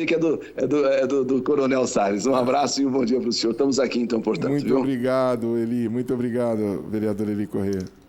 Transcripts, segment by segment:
ali que é do Coronel Salles. Um abraço e um bom dia para o senhor. Estamos aqui, então, portanto. Muito obrigado, Eli. Muito obrigado, vereador Eli Corrêa.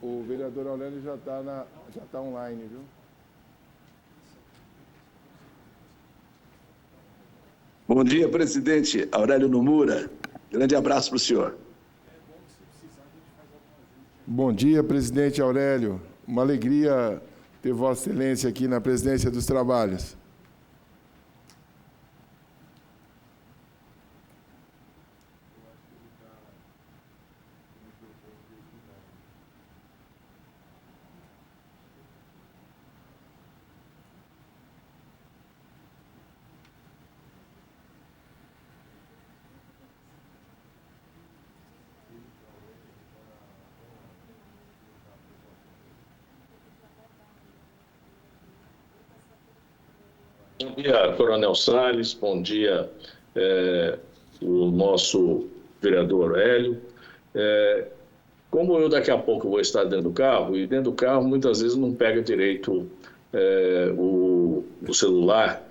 O vereador Aurélio já está online, viu? Bom dia, presidente Aurélio Nomura. Grande abraço para o senhor. Bom dia, presidente Aurélio. Uma alegria ter Vossa Excelência aqui na presidência dos trabalhos. Bom dia, Coronel Salles. Bom dia, o nosso vereador Hélio. Como eu daqui a pouco vou estar dentro do carro, e dentro do carro muitas vezes não pega direito o celular,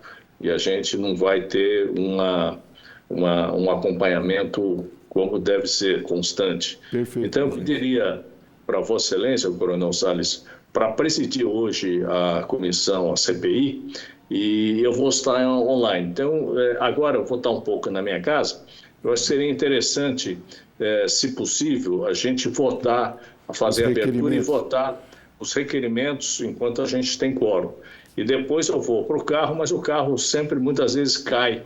e a gente não vai ter um acompanhamento como deve ser, constante. Perfeito. Então, eu pediria para Vossa Excelência, o Coronel Salles, para presidir hoje a comissão, a CPI, e eu vou estar online. Então, agora eu vou estar um pouco na minha casa. Eu acho que seria interessante, se possível, a gente votar, fazer a abertura e votar os requerimentos enquanto a gente tem quórum. E depois eu vou para o carro, mas o carro sempre, muitas vezes, cai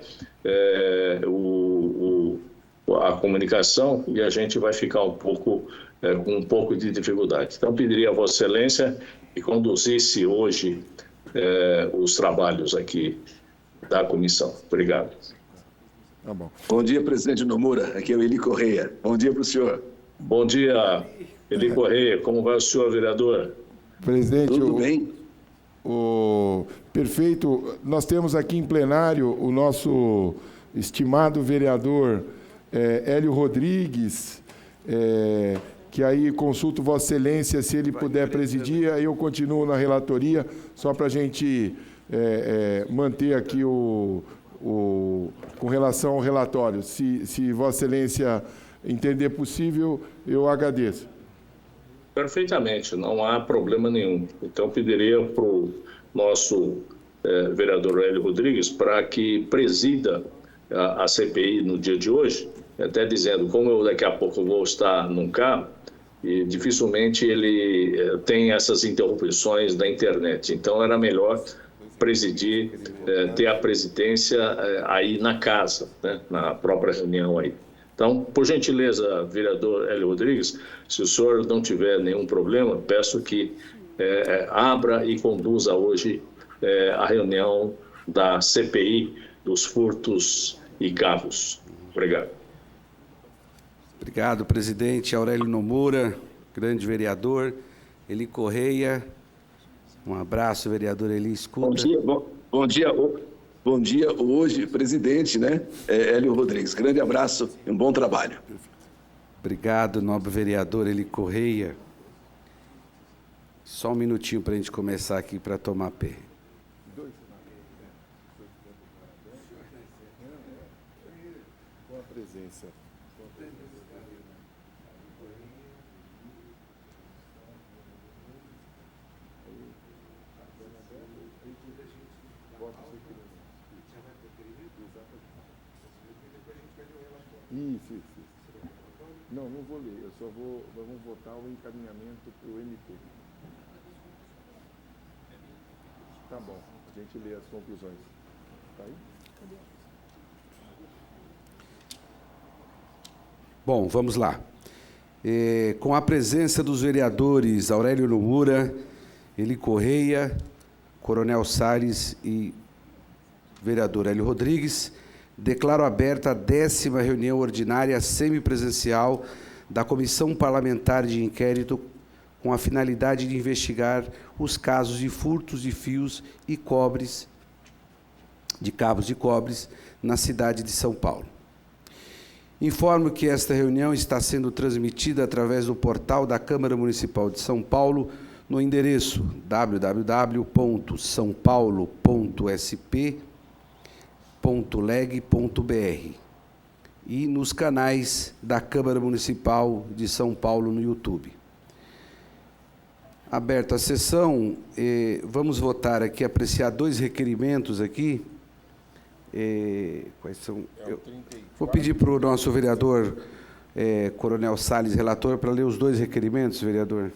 a comunicação e a gente vai ficar com um pouco de dificuldade. Então, pediria a Vossa Excelência que conduzisse hoje os trabalhos aqui da comissão. Obrigado. Tá bom. Bom dia, presidente Nomura. Aqui é o Eli Corrêa. Bom dia para o senhor. Bom dia, Eli Corrêa. Como vai o senhor, vereador? Presidente, Tudo bem? Perfeito. Nós temos aqui em plenário o nosso estimado vereador Hélio Rodrigues, que aí consulto Vossa Excelência se ele puder presidir, aí eu continuo na relatoria, só para a gente manter aqui com relação ao relatório. Se Vossa Excelência entender possível, eu agradeço. Perfeitamente, não há problema nenhum. Então, pediria para o nosso vereador Hélio Rodrigues para que presida a CPI no dia de hoje, até dizendo, como eu daqui a pouco vou estar num carro, e dificilmente ele tem essas interrupções da internet. Então, era melhor presidir, ter a presidência aí na casa, né, na própria reunião aí. Então, por gentileza, vereador Hélio Rodrigues, se o senhor não tiver nenhum problema, peço que abra e conduza hoje a reunião da CPI dos furtos e carros. Obrigado. Obrigado, presidente Aurélio Nomura, grande vereador. Eli Corrêa, um abraço, vereador Eli, escuta. Bom dia hoje, presidente, né? Hélio Rodrigues. Grande abraço e um bom trabalho. Obrigado, nobre vereador Eli Corrêa. Só um minutinho para a gente começar aqui para tomar pé. Com a presença. Isso. Não vou ler, vamos votar o encaminhamento para o MP. Tá bom, a gente lê as conclusões. Tá aí? Bom, vamos lá. Com a presença dos vereadores Aurélio Nomura, Eli Correia, Coronel Salles e vereador Hélio Rodrigues, declaro aberta a 10ª reunião ordinária semipresencial da Comissão Parlamentar de Inquérito com a finalidade de investigar os casos de furtos de fios e cabos de cobres na cidade de São Paulo. Informo que esta reunião está sendo transmitida através do portal da Câmara Municipal de São Paulo no endereço www.saopaulo.sp.leg.br e nos canais da Câmara Municipal de São Paulo no YouTube. Aberta a sessão, vamos votar aqui, apreciar 2 requerimentos aqui. Quais são? Vou pedir para o nosso vereador Coronel Salles, relator, para ler os 2 requerimentos, vereador.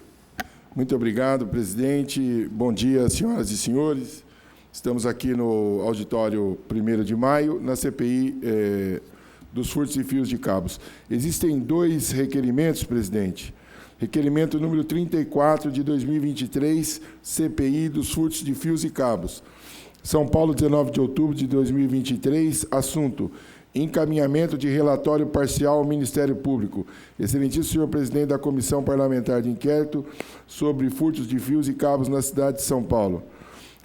Muito obrigado, presidente. Bom dia, senhoras e senhores. Estamos aqui no auditório 1º de maio, na CPI dos furtos e fios de cabos. Existem 2 requerimentos, presidente. Requerimento número 34 de 2023, CPI dos furtos de fios e cabos. São Paulo, 19 de outubro de 2023, assunto: encaminhamento de relatório parcial ao Ministério Público. Excelentíssimo senhor presidente da Comissão Parlamentar de Inquérito sobre furtos de fios e cabos na cidade de São Paulo.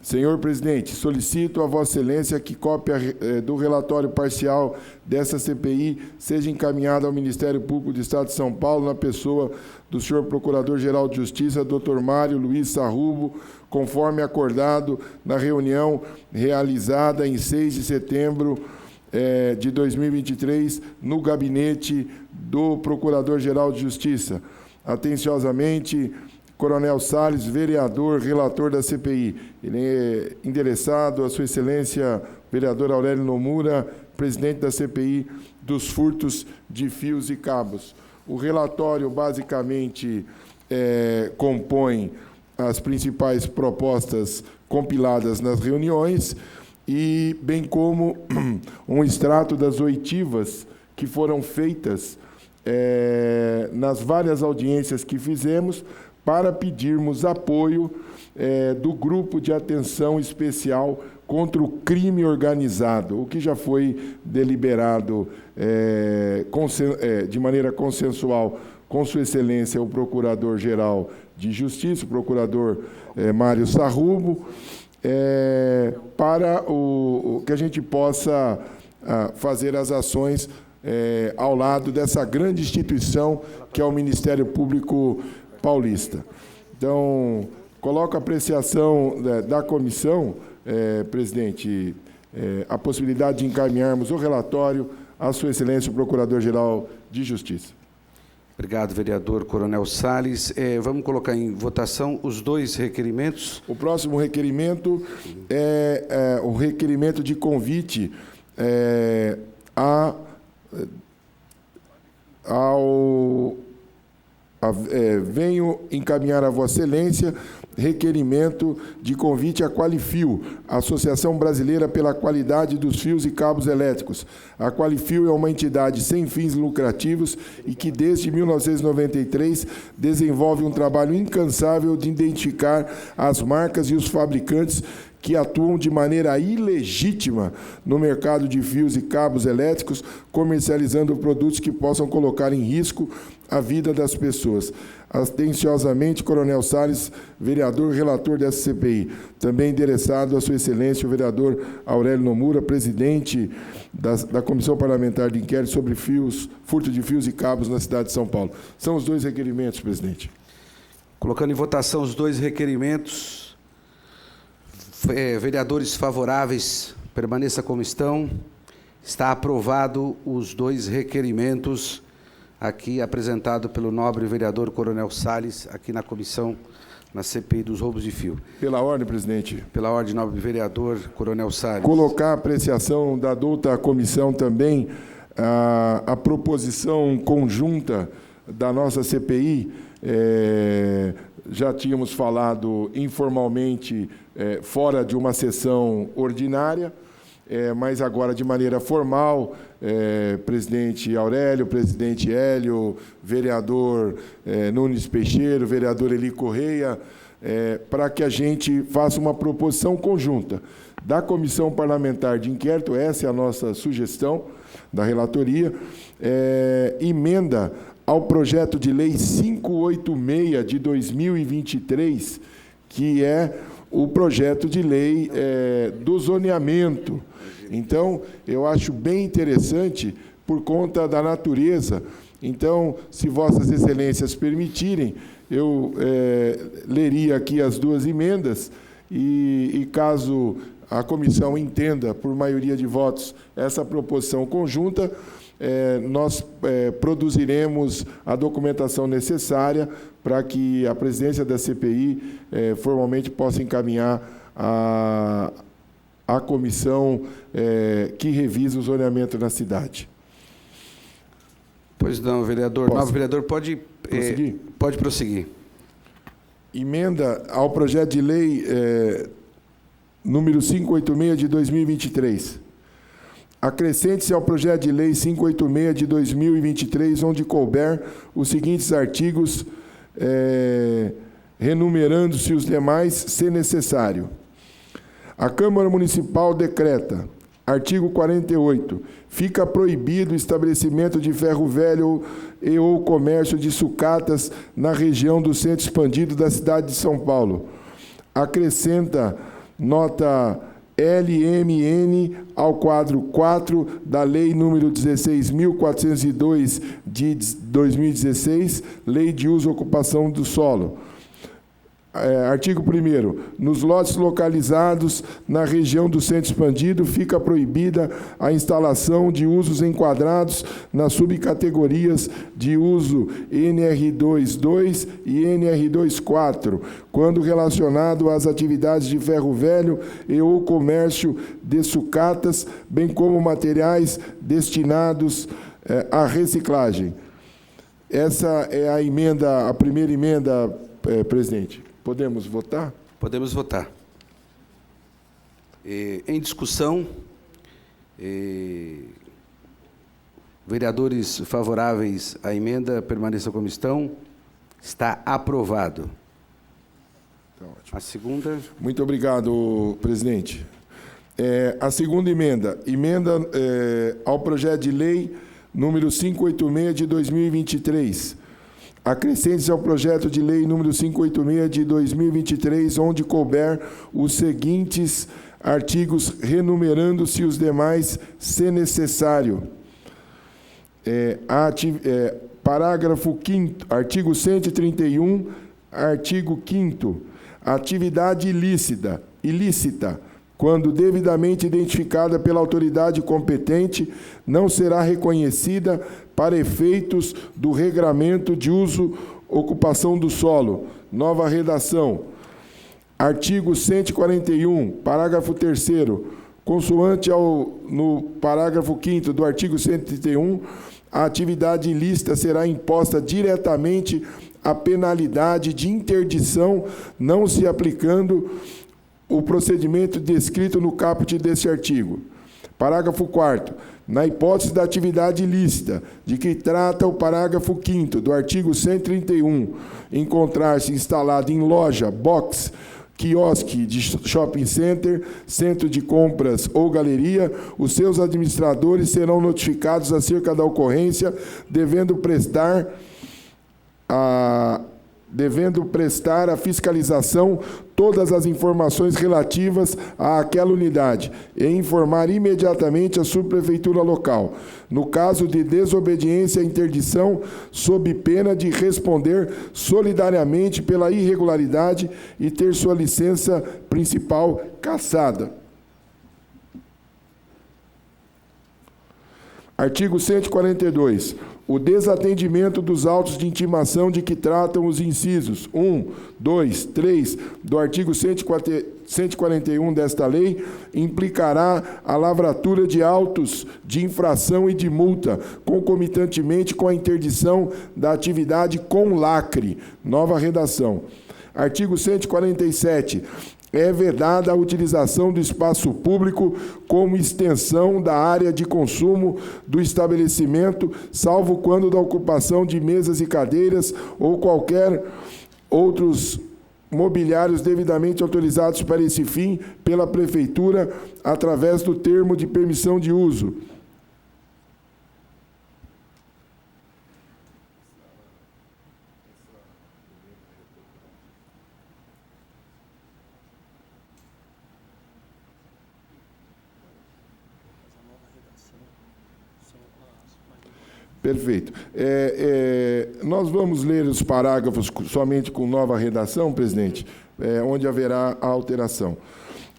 Senhor presidente, solicito a Vossa Excelência que cópia do relatório parcial dessa CPI seja encaminhada ao Ministério Público do Estado de São Paulo, na pessoa do senhor Procurador-Geral de Justiça, Dr. Mário Luiz Sarrubo, conforme acordado na reunião realizada em 6 de setembro de 2023, no gabinete do Procurador-Geral de Justiça. Atenciosamente, Coronel Salles, vereador, relator da CPI. Ele é endereçado a Sua Excelência, vereador Aurélio Nomura, presidente da CPI dos furtos de fios e cabos. O relatório, basicamente, compõe as principais propostas compiladas nas reuniões e bem como um extrato das oitivas que foram feitas nas várias audiências que fizemos para pedirmos apoio do Grupo de Atenção Especial contra o Crime Organizado, o que já foi deliberado de maneira consensual com Sua Excelência, o Procurador-Geral de Justiça, o Procurador Mário Sarrubo, para que a gente possa fazer as ações ao lado dessa grande instituição que é o Ministério Público Paulista. Então, coloco a apreciação da comissão, presidente, a possibilidade de encaminharmos o relatório à Sua Excelência, o Procurador-Geral de Justiça. Obrigado, vereador Coronel Salles. Vamos colocar em votação os 2 requerimentos. O próximo requerimento é o requerimento de convite venho encaminhar a Vossa Excelência requerimento de convite à Qualifio, Associação Brasileira pela Qualidade dos Fios e Cabos Elétricos. A Qualifio é uma entidade sem fins lucrativos e que, desde 1993, desenvolve um trabalho incansável de identificar as marcas e os fabricantes que atuam de maneira ilegítima no mercado de fios e cabos elétricos, comercializando produtos que possam colocar em risco a vida das pessoas. Atenciosamente, Coronel Salles, vereador relator dessa CPI. Também endereçado a Sua Excelência, o vereador Aurélio Nomura, presidente da Comissão Parlamentar de Inquérito sobre furto de fios e cabos na cidade de São Paulo. São os 2 requerimentos, presidente. Colocando em votação os 2 requerimentos. Vereadores favoráveis, permaneça como estão. Está aprovado os 2 requerimentos aqui apresentado pelo nobre vereador Coronel Salles, aqui na comissão, na CPI dos roubos de fio. Pela ordem, presidente. Pela ordem, nobre vereador Coronel Salles. Colocar a apreciação da douta comissão também a proposição conjunta da nossa CPI, já tínhamos falado informalmente fora de uma sessão ordinária, mas agora de maneira formal, presidente Aurélio, presidente Hélio, vereador Nunes Peixeiro, vereador Eli Correia, para que a gente faça uma proposição conjunta da Comissão Parlamentar de Inquérito, essa é a nossa sugestão da relatoria, emenda ao projeto de lei 586 de 2023, que é o projeto de lei do zoneamento. Então, eu acho bem interessante, por conta da natureza. Então, se Vossas Excelências permitirem, eu leria aqui as duas emendas e caso a comissão entenda, por maioria de votos, essa proposição conjunta, nós produziremos a documentação necessária para que a presidência da CPI formalmente possa encaminhar a comissão que revisa o zoneamento na cidade. Pois não, vereador. Posso? Novo vereador, pode prosseguir? Pode prosseguir. Emenda ao projeto de lei número 586 de 2023. Acrescente-se ao projeto de lei 586 de 2023, onde couber os seguintes artigos, renumerando-se os demais, se necessário. A Câmara Municipal decreta, artigo 48, fica proibido o estabelecimento de ferro velho e ou comércio de sucatas na região do centro expandido da cidade de São Paulo. Acrescenta nota LMN ao quadro 4 da Lei número 16.402 de 2016, Lei de Uso e Ocupação do Solo. Artigo 1º. Nos lotes localizados na região do centro expandido, fica proibida a instalação de usos enquadrados nas subcategorias de uso NR22 e NR24, quando relacionado às atividades de ferro velho e ou comércio de sucatas, bem como materiais destinados à reciclagem. Essa é a emenda, a primeira emenda, presidente. Podemos votar? Podemos votar. Em discussão, vereadores favoráveis à emenda, permaneçam como estão. Está aprovado. Tá ótimo. A segunda. Muito obrigado, presidente. A segunda emenda ao projeto de lei número 586 de 2023. Acrescente-se ao projeto de lei número 586 de 2023, onde couber os seguintes artigos, renumerando-se os demais, se necessário. Parágrafo 5º, artigo 131, artigo 5º. Atividade ilícita, quando devidamente identificada pela autoridade competente, não será reconhecida para efeitos do regramento de uso ocupação do solo. Nova redação. Artigo 141, parágrafo 3º. Consoante no parágrafo 5º do artigo 131, a atividade ilícita será imposta diretamente à penalidade de interdição, não se aplicando o procedimento descrito no caput deste artigo. Parágrafo 4º. Na hipótese da atividade ilícita, de que trata o parágrafo 5º do artigo 131, encontrar-se instalado em loja, box, quiosque de shopping center, centro de compras ou galeria, os seus administradores serão notificados acerca da ocorrência, devendo prestar à fiscalização todas as informações relativas àquela unidade e informar imediatamente a subprefeitura local. No caso de desobediência à interdição, sob pena de responder solidariamente pela irregularidade e ter sua licença principal cassada. Artigo 142. O desatendimento dos autos de intimação de que tratam os incisos 1, 2, 3 do artigo 142 141 desta lei implicará a lavratura de autos de infração e de multa, concomitantemente com a interdição da atividade com lacre. Nova redação. Artigo 147. É vedada a utilização do espaço público como extensão da área de consumo do estabelecimento, salvo quando da ocupação de mesas e cadeiras ou qualquer outros mobiliários devidamente autorizados para esse fim pela Prefeitura, através do termo de permissão de uso. Perfeito. Nós vamos ler os parágrafos somente com nova redação, presidente, onde haverá a alteração.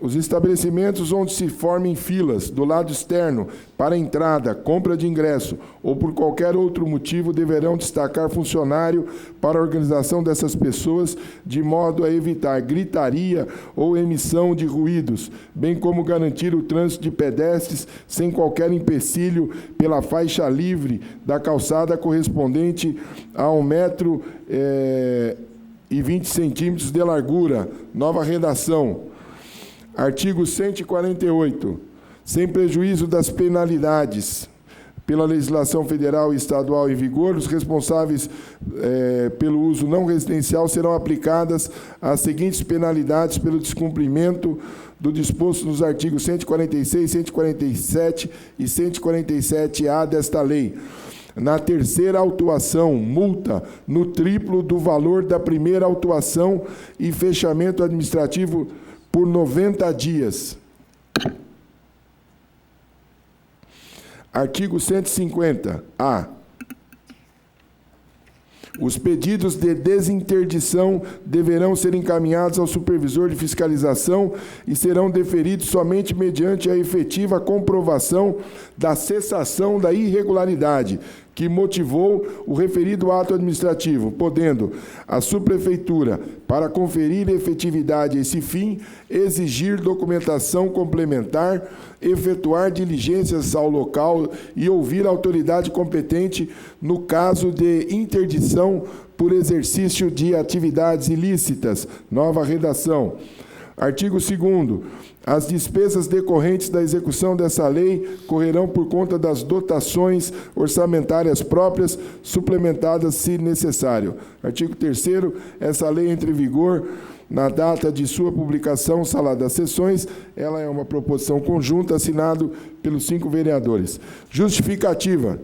Os estabelecimentos onde se formem filas do lado externo para entrada, compra de ingresso ou por qualquer outro motivo deverão destacar funcionário para a organização dessas pessoas, de modo a evitar gritaria ou emissão de ruídos, bem como garantir o trânsito de pedestres sem qualquer empecilho pela faixa livre da calçada correspondente a 1,20 m de largura. Nova redação. Artigo 148. Sem prejuízo das penalidades pela legislação federal e estadual em vigor, os responsáveis pelo uso não residencial serão aplicadas as seguintes penalidades pelo descumprimento do disposto nos artigos 146, 147 e 147-A desta lei. Na terceira autuação, multa no triplo do valor da primeira autuação e fechamento administrativo por 90 dias. Artigo 150-A. Os pedidos de desinterdição deverão ser encaminhados ao supervisor de fiscalização e serão deferidos somente mediante a efetiva comprovação da cessação da irregularidade que motivou o referido ato administrativo, podendo a subprefeitura, para conferir efetividade a esse fim, exigir documentação complementar, efetuar diligências ao local e ouvir a autoridade competente no caso de interdição por exercício de atividades ilícitas. Nova redação. Artigo 2º. As despesas decorrentes da execução dessa lei correrão por conta das dotações orçamentárias próprias, suplementadas se necessário. Artigo 3º. Essa lei entra em vigor na data de sua publicação, sala das sessões. Ela é uma proposição conjunta assinada pelos 5 vereadores. Justificativa.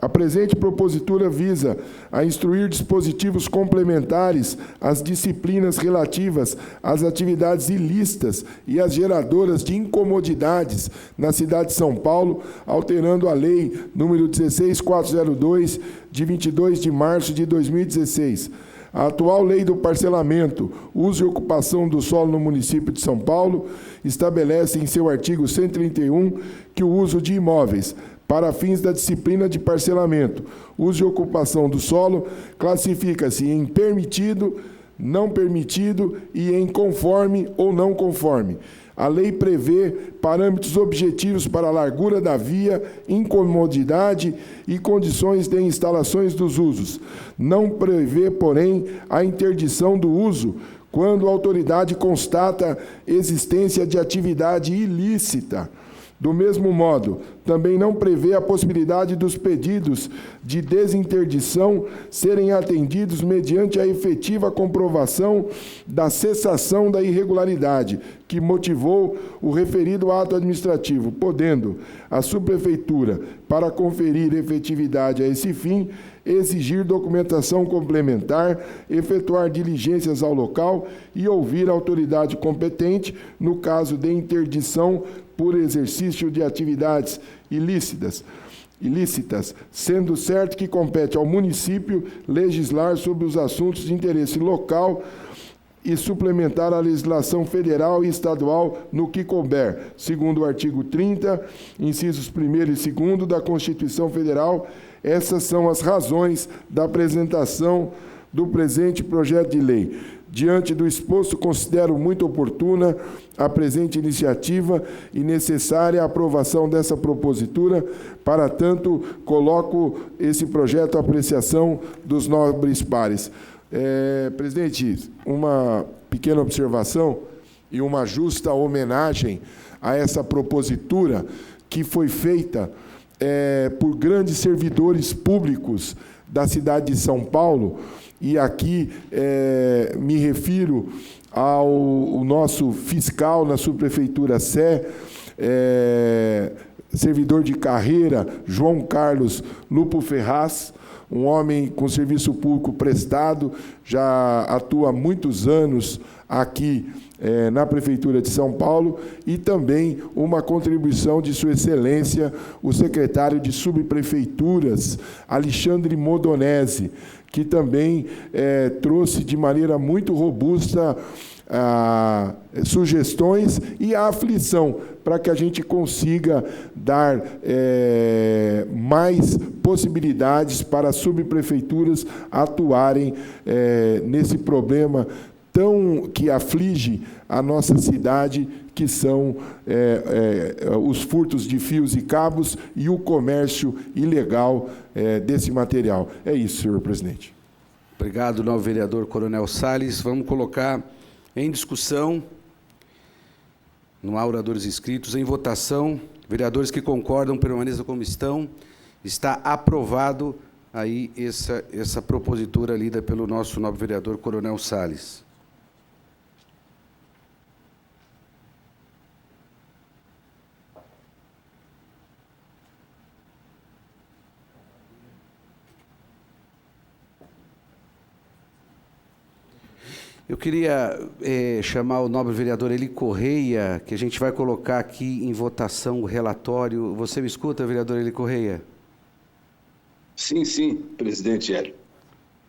A presente propositura visa a instruir dispositivos complementares às disciplinas relativas às atividades ilícitas e às geradoras de incomodidades na cidade de São Paulo, alterando a Lei nº 16.402, de 22 de março de 2016. A atual Lei do Parcelamento, Uso e Ocupação do Solo no município de São Paulo estabelece em seu artigo 131 que o uso de imóveis para fins da disciplina de parcelamento, uso e ocupação do solo, classifica-se em permitido, não permitido e em conforme ou não conforme. A lei prevê parâmetros objetivos para a largura da via, incomodidade e condições de instalações dos usos. Não prevê, porém, a interdição do uso quando a autoridade constata existência de atividade ilícita. Do mesmo modo, também não prevê a possibilidade dos pedidos de desinterdição serem atendidos mediante a efetiva comprovação da cessação da irregularidade que motivou o referido ato administrativo, podendo a subprefeitura, para conferir efetividade a esse fim, exigir documentação complementar, efetuar diligências ao local e ouvir a autoridade competente no caso de interdição por exercício de atividades ilícitas, sendo certo que compete ao município legislar sobre os assuntos de interesse local e suplementar a legislação federal e estadual no que couber, segundo o artigo 30, incisos 1º e 2º da Constituição Federal. Essas são as razões da apresentação do presente projeto de lei. Diante do exposto, considero muito oportuna a presente iniciativa e necessária a aprovação dessa propositura. Para tanto, coloco esse projeto à apreciação dos nobres pares. Presidente, uma pequena observação e uma justa homenagem a essa propositura que foi feita por grandes servidores públicos da cidade de São Paulo, e aqui me refiro ao nosso fiscal na subprefeitura Sé, servidor de carreira, João Carlos Lupo Ferraz, um homem com serviço público prestado, já atua há muitos anos aqui na Prefeitura de São Paulo, e também uma contribuição de Sua Excelência, o secretário de Subprefeituras, Alexandre Modonese, que também trouxe de maneira muito robusta sugestões e a aflição para que a gente consiga dar mais possibilidades para as subprefeituras atuarem nesse problema que aflige a nossa cidade, que são os furtos de fios e cabos e o comércio ilegal desse material. É isso, senhor presidente. Obrigado, novo vereador Coronel Salles. Vamos colocar em discussão, não há oradores inscritos, em votação. Vereadores que concordam, permaneçam como estão. Está aprovado aí essa propositura lida pelo nosso novo vereador Coronel Salles. Eu queria chamar o nobre vereador Eli Correia, que a gente vai colocar aqui em votação o relatório. Você me escuta, vereador Eli Correia? Sim, presidente Hélio.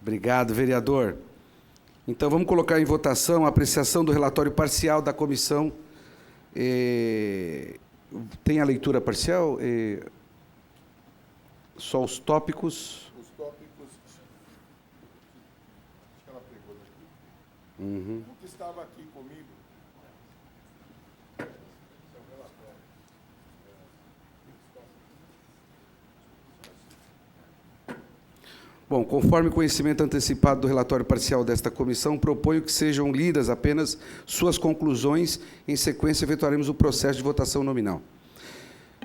Obrigado, vereador. Então, vamos colocar em votação a apreciação do relatório parcial da comissão. Tem a leitura parcial? Só os tópicos? Os tópicos, acho que ela pegou daqui. Uhum. O que estava aqui comigo, Bom, conforme conhecimento antecipado do relatório parcial desta comissão, proponho que sejam lidas apenas suas conclusões. Em sequência, efetuaremos o processo de votação nominal.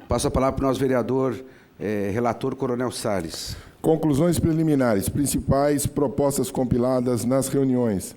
Passo a palavra para o nosso vereador, relator Coronel Salles. Conclusões preliminares. Principais propostas compiladas nas reuniões.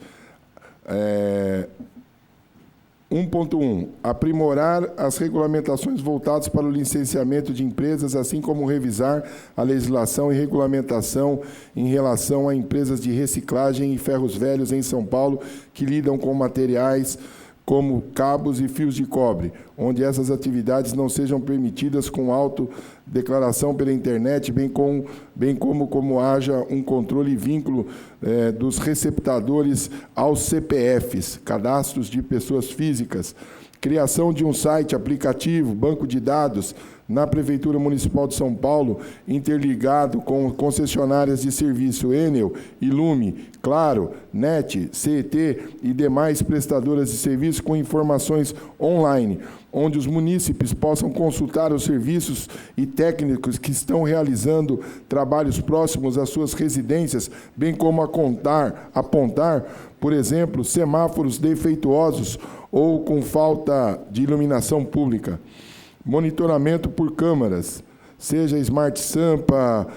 1.1. Aprimorar as regulamentações voltadas para o licenciamento de empresas, assim como revisar a legislação e regulamentação em relação a empresas de reciclagem e ferros velhos em São Paulo que lidam com materiais como cabos e fios de cobre, onde essas atividades não sejam permitidas com autodeclaração pela internet, bem como haja um controle e vínculo dos receptadores aos CPFs, cadastros de pessoas físicas, criação de um site, aplicativo, banco de dados na Prefeitura Municipal de São Paulo, interligado com concessionárias de serviço Enel, Ilume, Claro, NET, CET e demais prestadoras de serviço com informações online, onde os munícipes possam consultar os serviços e técnicos que estão realizando trabalhos próximos às suas residências, bem como apontar, por exemplo, semáforos defeituosos ou com falta de iluminação pública. Monitoramento por câmaras, seja Smart Sampa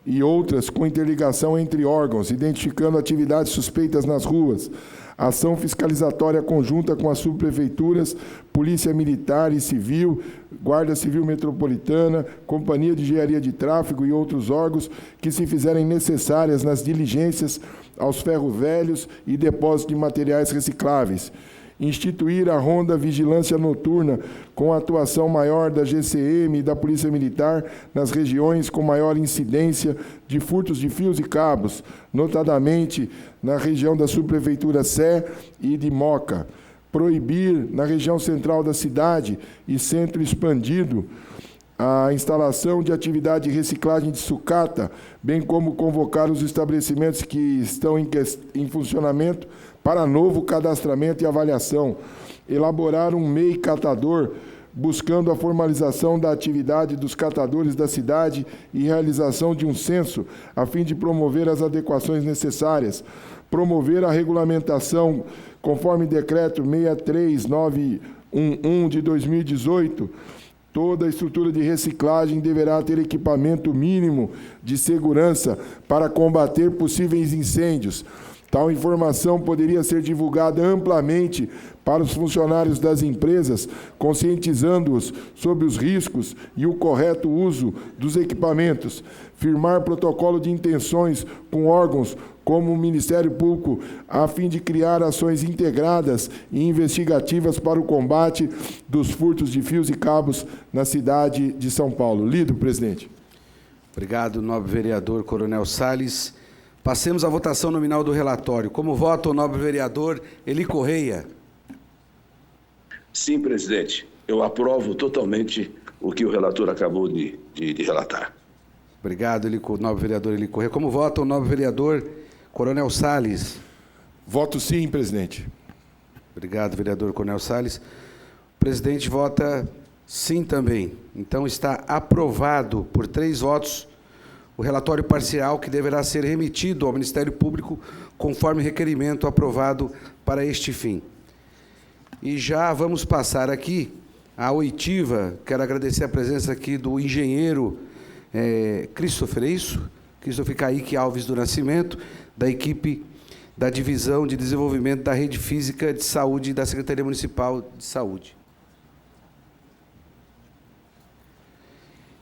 e outras, com interligação entre órgãos, identificando atividades suspeitas nas ruas. Ação fiscalizatória conjunta com as subprefeituras, Polícia Militar e Civil, Guarda Civil Metropolitana, Companhia de Engenharia de Tráfego e outros órgãos que se fizerem necessárias nas diligências aos ferros velhos e depósitos de materiais recicláveis. Instituir a Ronda Vigilância Noturna com a atuação maior da GCM e da Polícia Militar nas regiões com maior incidência de furtos de fios e cabos, notadamente na região da subprefeitura Sé e de Moca. Proibir na região central da cidade e centro expandido a instalação de atividade de reciclagem de sucata, bem como convocar os estabelecimentos que estão em funcionamento para novo cadastramento e avaliação, elaborar um MEI catador, buscando a formalização da atividade dos catadores da cidade e realização de um censo, a fim de promover as adequações necessárias, promover a regulamentação, conforme decreto 63911 de 2018, toda a estrutura de reciclagem deverá ter equipamento mínimo de segurança para combater possíveis incêndios. Tal informação poderia ser divulgada amplamente para os funcionários das empresas, conscientizando-os sobre os riscos e o correto uso dos equipamentos. Firmar protocolo de intenções com órgãos como o Ministério Público, a fim de criar ações integradas e investigativas para o combate dos furtos de fios e cabos na cidade de São Paulo. Lido, presidente. Obrigado, nobre vereador Coronel Salles. Passemos à votação nominal do relatório. Como vota o nobre vereador Eli Correia? Sim, presidente. Eu aprovo totalmente o que o relator acabou de relatar. Obrigado, nobre vereador Eli Correia. Como vota o nobre vereador Coronel Salles? Voto sim, presidente. Obrigado, vereador Coronel Salles. O presidente vota sim também. Então está aprovado por 3 votos o relatório parcial que deverá ser remetido ao Ministério Público conforme requerimento aprovado para este fim. E já vamos passar aqui a oitiva. Quero agradecer a presença aqui do engenheiro Christopher, é isso? Christopher Kaique Alves do Nascimento, da equipe da Divisão de Desenvolvimento da Rede Física de Saúde da Secretaria Municipal de Saúde.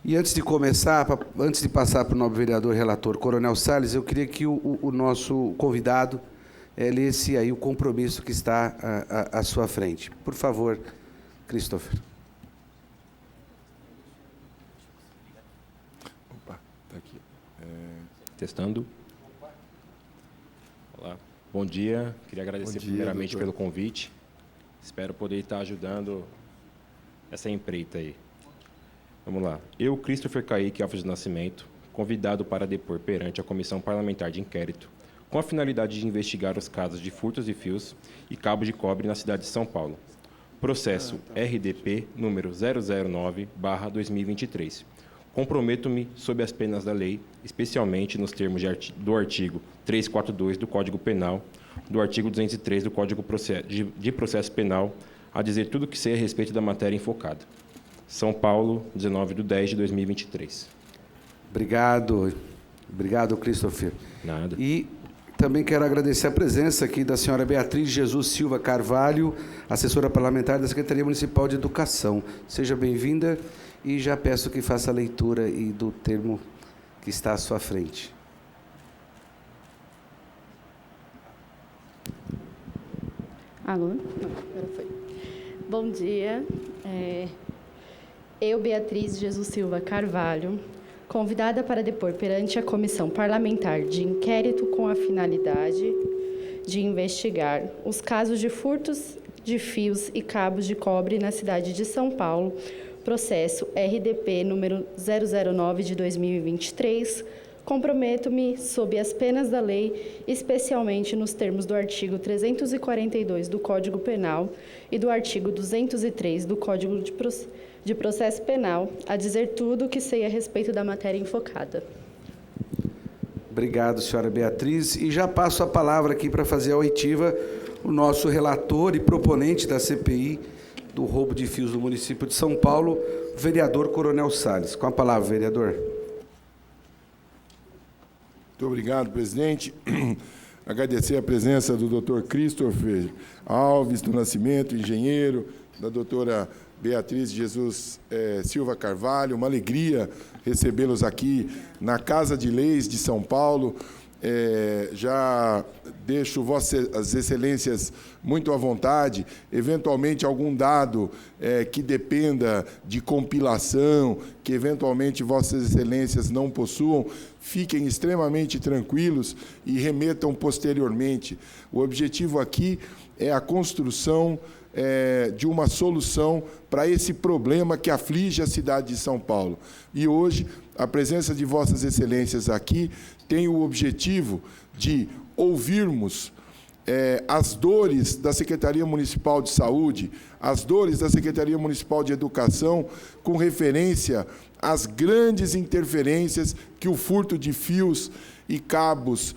E antes de começar, antes de passar para o nobre vereador relator Coronel Salles, eu queria que o nosso convidado lesse aí o compromisso que está à sua frente. Por favor, Christopher. Opa, está aqui. Testando. Olá, bom dia. Queria agradecer primeiramente pelo convite. Espero poder estar ajudando essa empreita aí. Vamos lá. Eu, Christopher Kaique Alves do Nascimento, convidado para depor perante a Comissão Parlamentar de Inquérito, com a finalidade de investigar os casos de furtos de fios e cabos de cobre na cidade de São Paulo. Processo RDP número 009/2023. Comprometo-me sob as penas da lei, especialmente nos termos do artigo 342 do Código Penal, do artigo 203 do Código de Processo Penal, a dizer tudo o que sei a respeito da matéria enfocada. São Paulo, 19/10/2023. Obrigado. Obrigado, Christopher. Nada. E também quero agradecer a presença aqui da senhora Beatriz Jesus Silva Carvalho, assessora parlamentar da Secretaria Municipal de Educação. Seja bem-vinda e já peço que faça a leitura do termo que está à sua frente. Alô? Não, agora foi. Bom dia. Eu, Beatriz Jesus Silva Carvalho, convidada para depor perante a Comissão Parlamentar de Inquérito com a finalidade de investigar os casos de furtos de fios e cabos de cobre na cidade de São Paulo, processo RDP número 009/2023, comprometo-me sob as penas da lei, especialmente nos termos do artigo 342 do Código Penal e do artigo 203 do Código de Processo Penal, a dizer tudo o que sei a respeito da matéria enfocada. Obrigado, senhora Beatriz. E já passo a palavra aqui para fazer a oitiva o nosso relator e proponente da CPI do roubo de fios do município de São Paulo, o vereador Coronel Salles. Com a palavra, vereador. Muito obrigado, presidente. Agradecer a presença do doutor Christopher Alves do Nascimento, engenheiro, da doutora Beatriz Jesus Silva Carvalho. Uma alegria recebê-los aqui na Casa de Leis de São Paulo. Já deixo vossas excelências muito à vontade, eventualmente algum dado que dependa de compilação, que eventualmente vossas excelências não possuam, fiquem extremamente tranquilos e remetam posteriormente. O objetivo aqui é a construção de uma solução para esse problema que aflige a cidade de São Paulo. E hoje, a presença de Vossas Excelências aqui tem o objetivo de ouvirmos as dores da Secretaria Municipal de Saúde, as dores da Secretaria Municipal de Educação, com referência às grandes interferências que o furto de fios e cabos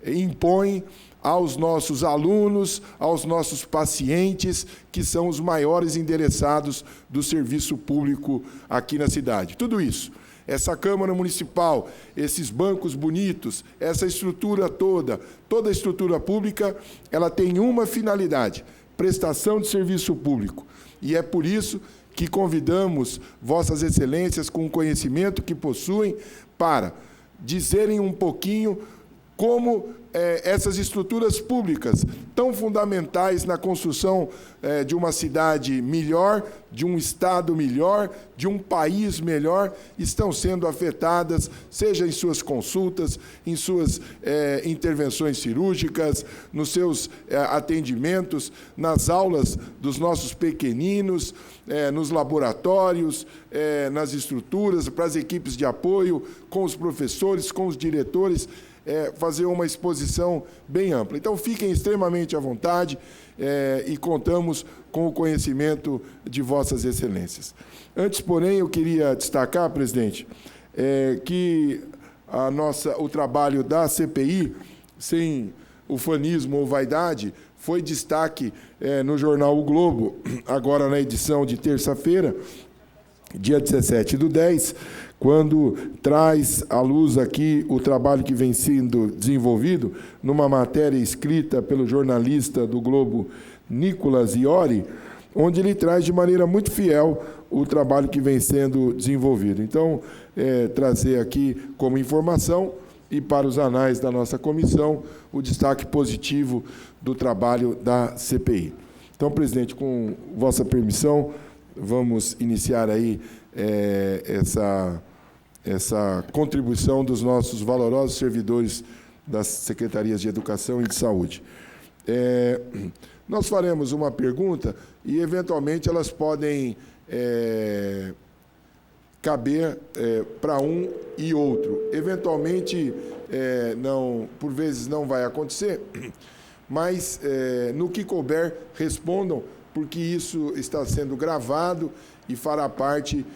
impõe aos nossos alunos, aos nossos pacientes, que são os maiores endereçados do serviço público aqui na cidade. Tudo isso, essa Câmara Municipal, esses bancos bonitos, essa estrutura toda, toda a estrutura pública, ela tem uma finalidade: prestação de serviço público. E é por isso que convidamos Vossas Excelências, com o conhecimento que possuem, para dizerem um pouquinho como essas estruturas públicas, tão fundamentais na construção de uma cidade melhor, de um Estado melhor, de um país melhor, estão sendo afetadas, seja em suas consultas, em suas intervenções cirúrgicas, nos seus atendimentos, nas aulas dos nossos pequeninos, nos laboratórios, nas estruturas, para as equipes de apoio, com os professores, com os diretores, fazer uma exposição bem ampla. Então, fiquem extremamente à vontade e contamos com o conhecimento de Vossas Excelências. Antes, porém, eu queria destacar, presidente, que o trabalho da CPI, sem ufanismo ou vaidade, foi destaque no jornal O Globo, agora na edição de terça-feira, dia 17/10, quando traz à luz aqui o trabalho que vem sendo desenvolvido numa matéria escrita pelo jornalista do Globo, Nicolas Iori, onde ele traz de maneira muito fiel o trabalho que vem sendo desenvolvido. Então, trazer aqui como informação e para os anais da nossa comissão o destaque positivo do trabalho da CPI. Então, presidente, com vossa permissão, vamos iniciar aí essa contribuição dos nossos valorosos servidores das Secretarias de Educação e de Saúde. Nós faremos uma pergunta e, eventualmente, elas podem caber para um e outro. Eventualmente, por vezes não vai acontecer, mas, no que couber, respondam, porque isso está sendo gravado e fará parte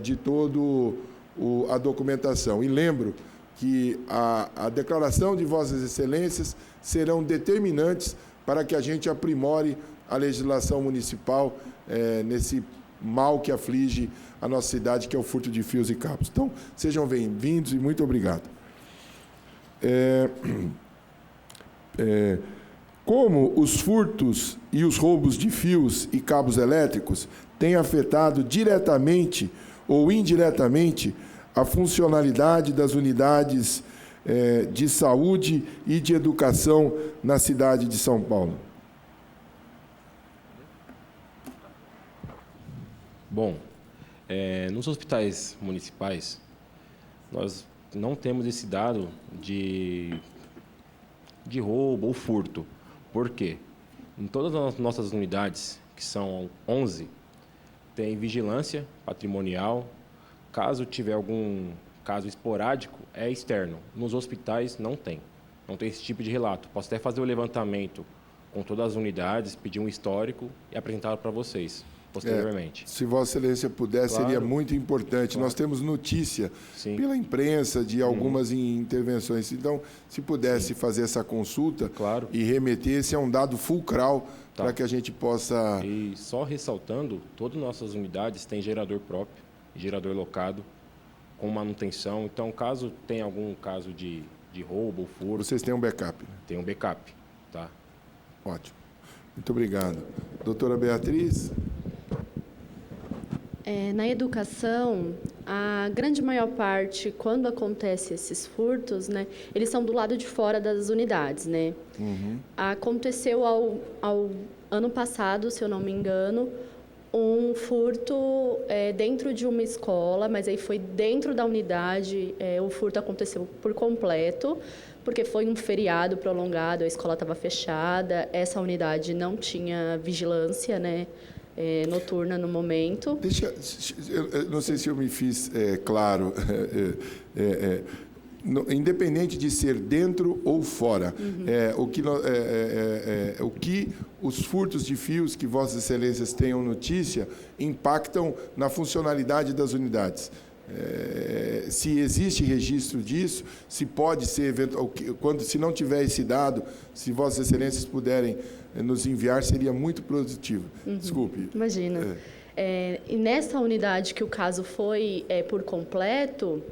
de todo a documentação. E lembro que a declaração de Vossas Excelências serão determinantes para que a gente aprimore a legislação municipal nesse mal que aflige a nossa cidade, que é o furto de fios e cabos. Então, sejam bem-vindos e muito obrigado. Como os furtos e os roubos de fios e cabos elétricos têm afetado diretamente ou indiretamente a funcionalidade das unidades de saúde e de educação na cidade de São Paulo? Bom, nos hospitais municipais, nós não temos esse dado de roubo ou furto. Por quê? Em todas as nossas unidades, que são 11, tem vigilância patrimonial. Caso tiver algum caso esporádico, é externo. Nos hospitais, não tem esse tipo de relato. Posso até fazer o levantamento com todas as unidades, pedir um histórico e apresentar para vocês posteriormente. Se Vossa Excelência puder, claro, seria muito importante. Claro. Nós temos notícia, sim, pela imprensa de algumas intervenções. Então, se pudesse, sim, fazer essa consulta, claro, e remeter, esse é um dado fulcral, tá, para que a gente possa... E só ressaltando, todas as nossas unidades têm gerador próprio, gerador locado, com manutenção. Então, caso tenha algum caso de roubo ou furto... Vocês têm um backup? Né? Tem um backup, tá? Ótimo. Muito obrigado. Doutora Beatriz? Na educação, a grande maior parte, quando acontece esses furtos, né, eles são do lado de fora das unidades, né? Uhum. Aconteceu ao ano passado, se eu não me engano, um furto dentro de uma escola, mas aí foi dentro da unidade, o furto aconteceu por completo, porque foi um feriado prolongado, a escola estava fechada, essa unidade não tinha vigilância, né, noturna no momento. Eu não sei se eu me fiz claro. Independente de ser dentro ou fora, o que os furtos de fios que Vossas Excelências tenham notícia impactam na funcionalidade das unidades. Se existe registro disso, se pode ser, se não tiver esse dado, se Vossas Excelências puderem nos enviar, seria muito produtivo. Desculpe. Imagina. E nessa unidade que o caso foi por completo,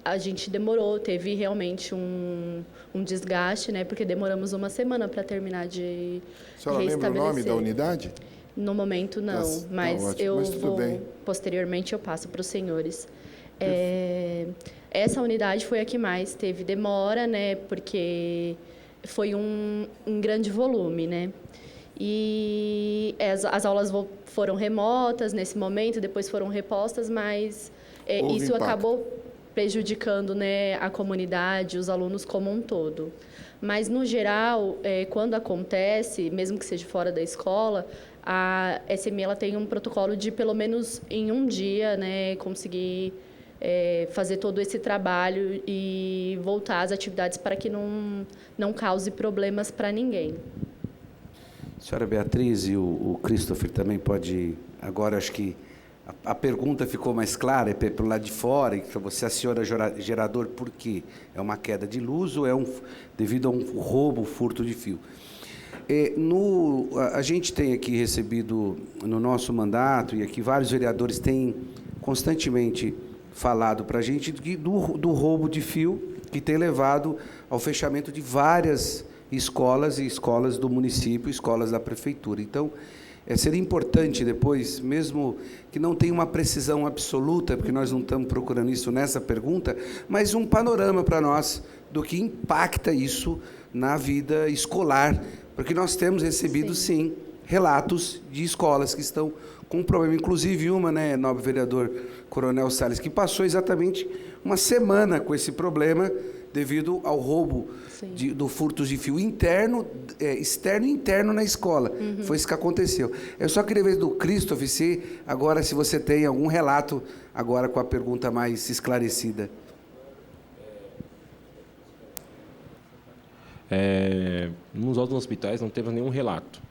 a gente demorou, teve realmente um desgaste, né? Porque demoramos uma semana para terminar de A senhora lembra o nome da unidade? No momento, não, mas bem. Posteriormente eu passo para os senhores. Essa unidade foi a que mais teve demora, né? Porque foi um grande volume, né? E as aulas foram remotas nesse momento, depois foram repostas, mas isso acabou prejudicando, né, a comunidade, os alunos como um todo. Mas, no geral, quando acontece, mesmo que seja fora da escola, a SME ela tem um protocolo de, pelo menos em um dia, né, conseguir fazer todo esse trabalho e voltar às atividades para que não cause problemas para ninguém. Senhora Beatriz e o Christopher também pode... Agora, acho que a pergunta ficou mais clara, pelo lado de fora, que você aciona gerador por quê? É uma queda de luz ou devido a um roubo, furto de fio? A gente tem aqui recebido, no nosso mandato, e aqui vários vereadores têm constantemente falado para a gente do roubo de fio, que tem levado ao fechamento de várias escolas e escolas do município, escolas da prefeitura. Então, seria importante depois, mesmo que não tenha uma precisão absoluta, porque nós não estamos procurando isso nessa pergunta, mas um panorama para nós do que impacta isso na vida escolar, porque nós temos recebido, sim, relatos de escolas que estão com problema, inclusive uma, né, nobre vereador Coronel Salles, que passou exatamente uma semana com esse problema devido ao roubo do furto de fio interno, externo e interno na escola. Foi isso que aconteceu. Eu só queria ver do Christopher se você tem algum relato agora com a pergunta mais esclarecida. Nos outros hospitais não teve nenhum relato.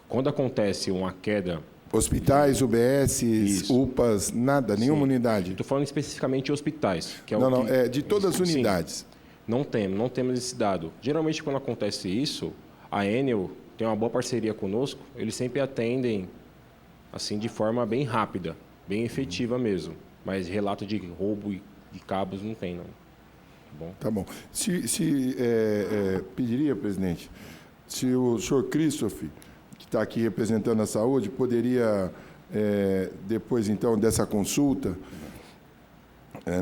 Quando acontece uma queda... Hospitais, UBS, Isso. UPAs, nada, nenhuma unidade? Estou falando especificamente de hospitais. Que é de todas as unidades. Sim. Não temos esse dado. Geralmente, quando acontece isso, a Enel tem uma boa parceria conosco, eles sempre atendem assim, de forma bem rápida, bem efetiva mesmo. Mas relato de roubo de cabos não tem, não. Tá bom. Pediria, presidente, se o senhor Christopher, que está aqui representando a saúde, poderia, depois, então, dessa consulta,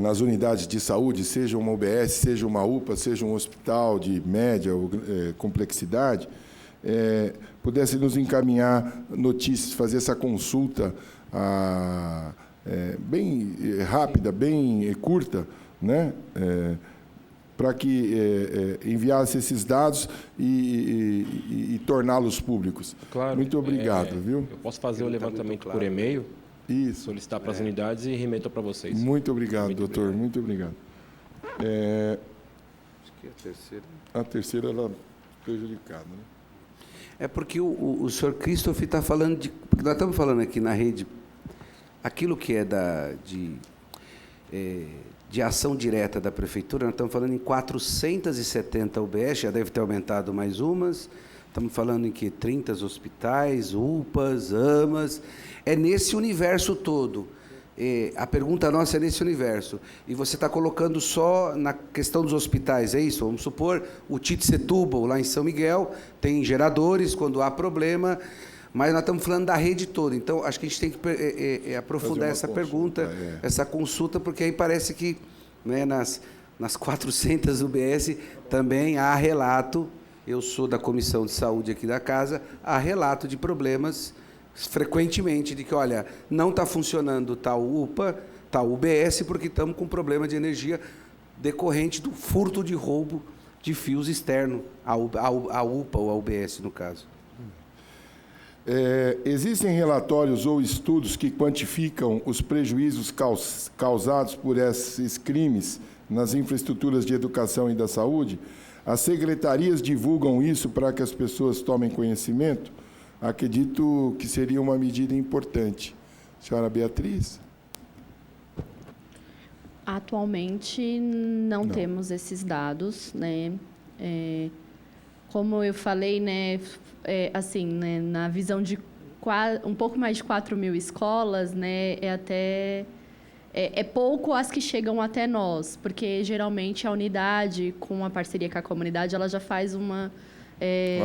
nas unidades de saúde, seja uma UBS, seja uma UPA, seja um hospital de média ou complexidade, pudesse nos encaminhar notícias, fazer essa consulta bem rápida, bem curta, né? Para que enviasse esses dados e torná-los públicos. Claro. Muito obrigado, viu? Eu posso fazer o levantamento por e-mail, solicitar para as unidades e remeto para vocês. Muito obrigado, doutor. Muito obrigado. Acho que a terceira... A terceira, ela prejudicada, né? Porque o senhor Christopher está falando de... Porque nós estamos falando aqui na rede, aquilo que é de ação direta da prefeitura, nós estamos falando em 470 UBS, já deve ter aumentado mais umas, estamos falando em 30 hospitais, UPAs, AMAs, é nesse universo todo. A pergunta nossa é nesse universo. E você está colocando só na questão dos hospitais, é isso? Vamos supor, o Setúbal, lá em São Miguel, tem geradores quando há problema, mas nós estamos falando da rede toda. Então, acho que a gente tem que aprofundar essa pergunta, essa consulta, porque aí parece que, né, nas 400 UBS também há relato, eu sou da Comissão de Saúde aqui da casa, há relato de problemas frequentemente, de que, olha, não está funcionando tal UPA, tal UBS, porque estamos com problema de energia decorrente do furto de roubo de fios externo, a UPA ou a UBS, no caso. Existem relatórios ou estudos que quantificam os prejuízos causados por esses crimes nas infraestruturas de educação e da saúde? As secretarias divulgam isso para que as pessoas tomem conhecimento? Acredito que seria uma medida importante. Senhora Beatriz? Atualmente, não temos esses dados, né? Como eu falei, né, assim, né, na visão de um pouco mais de 4.000 escolas, né, é pouco as que chegam até nós, porque geralmente a unidade, com a parceria com a comunidade, ela já faz uma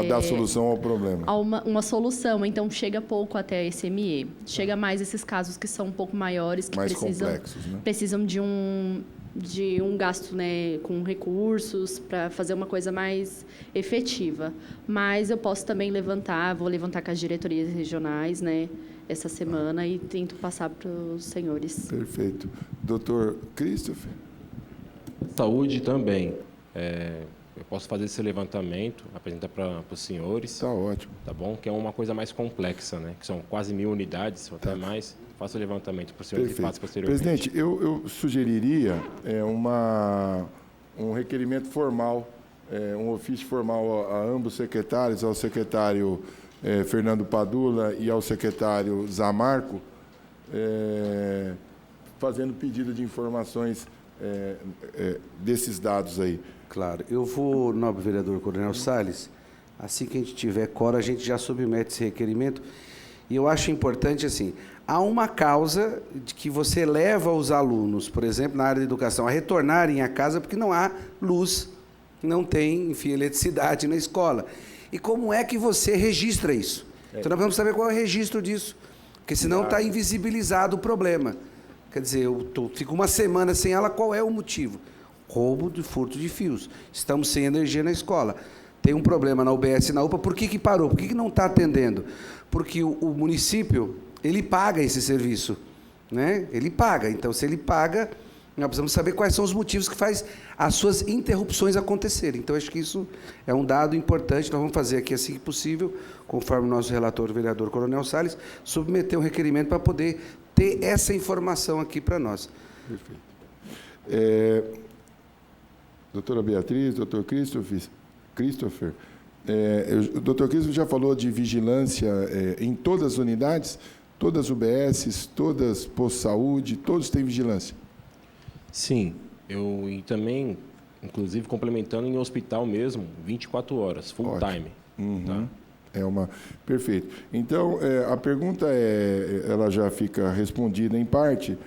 dar solução ao problema. Uma solução, então chega pouco até a SME. Chega mais esses casos que são um pouco maiores, que mais complexos, né? Precisam de um gasto, né, com recursos para fazer uma coisa mais efetiva. Mas eu posso também vou levantar com as diretorias regionais, né, essa semana e tento passar para os senhores. Perfeito. Doutor Christopher? Saúde também. Eu posso fazer esse levantamento, apresentar para os senhores. Está ótimo. Tá bom? Que é uma coisa mais complexa, né? Que são quase 1.000 unidades, ou até mais. Faço o levantamento para o senhor que faça posteriormente. Presidente, eu sugeriria um requerimento formal, um ofício formal a ambos secretários, ao secretário Fernando Padula e ao secretário Zamarco, fazendo pedido de informações desses dados aí. Claro. Eu vou, nobre vereador Coronel Salles, assim que a gente tiver quórum, a gente já submete esse requerimento. E eu acho importante, assim, há uma causa de que você leva os alunos, por exemplo, na área da educação, a retornarem à casa porque não há luz, não tem, enfim, eletricidade na escola. E como é que você registra isso? Então, nós vamos saber qual é o registro disso, porque senão está invisibilizado o problema. Quer dizer, eu fico uma semana sem ela, qual é o motivo? Roubo de furto de fios. Estamos sem energia na escola. Tem um problema na UBS e na UPA. Por que parou? Por que não está atendendo? Porque o município, ele paga esse serviço, né? Ele paga. Então, se ele paga, nós precisamos saber quais são os motivos que faz as suas interrupções acontecerem. Então, acho que isso é um dado importante. Nós vamos fazer aqui, assim que possível, conforme o nosso relator, o vereador Coronel Salles, submeter um requerimento para poder ter essa informação aqui para nós. Perfeito. Doutora Beatriz, doutor Christopher, o doutor Christopher já falou de vigilância em todas as unidades, todas as UBSs, todas postos de saúde, todos têm vigilância? Sim, e também, inclusive, complementando em hospital mesmo, 24 horas, full time. Uhum. Tá? Perfeito. Então, a pergunta ela já fica respondida em parte.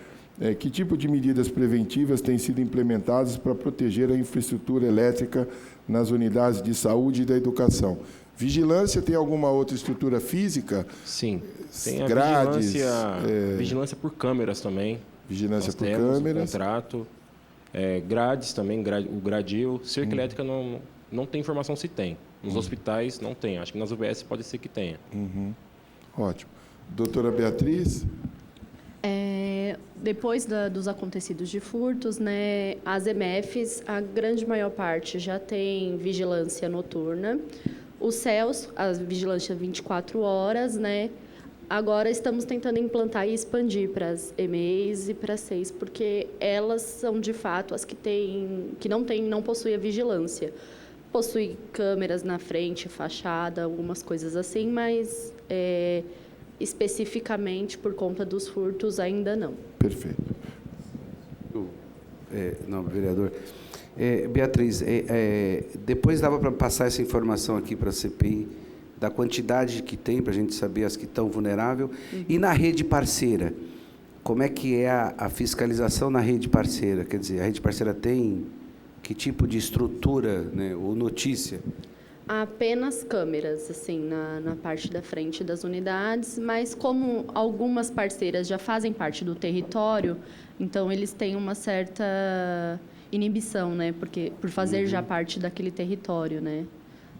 Que tipo de medidas preventivas têm sido implementadas para proteger a infraestrutura elétrica nas unidades de saúde e da educação? Vigilância, tem alguma outra estrutura física? Sim, tem a grades, vigilância por câmeras também. Vigilância por câmeras. câmeras. Contrato, grades também, o gradil. Cerca elétrica não tem informação se tem. Nos hospitais não tem. Acho que nas UBS pode ser que tenha. Ótimo. Doutora Beatriz? Depois dos acontecidos de furtos, né, as EMFs, a grande maior parte já tem vigilância noturna. Os CELs, a vigilância 24 horas, né? Agora estamos tentando implantar e expandir para as EMEIs e para as CEIs, porque elas são, de fato, as que não possuem a vigilância. Possui câmeras na frente, fachada, algumas coisas assim, mas especificamente por conta dos furtos ainda não. Perfeito. Não, vereador. Beatriz, depois dava para passar essa informação aqui para a CPI, da quantidade que tem, para a gente saber as que estão vulneráveis. E na rede parceira, como é que é a fiscalização na rede parceira? Quer dizer, a rede parceira tem que tipo de estrutura, né, ou notícia? Apenas câmeras, assim, na parte da frente das unidades, mas como algumas parceiras já fazem parte do território, então eles têm uma certa inibição, né, por fazer já parte daquele território, né.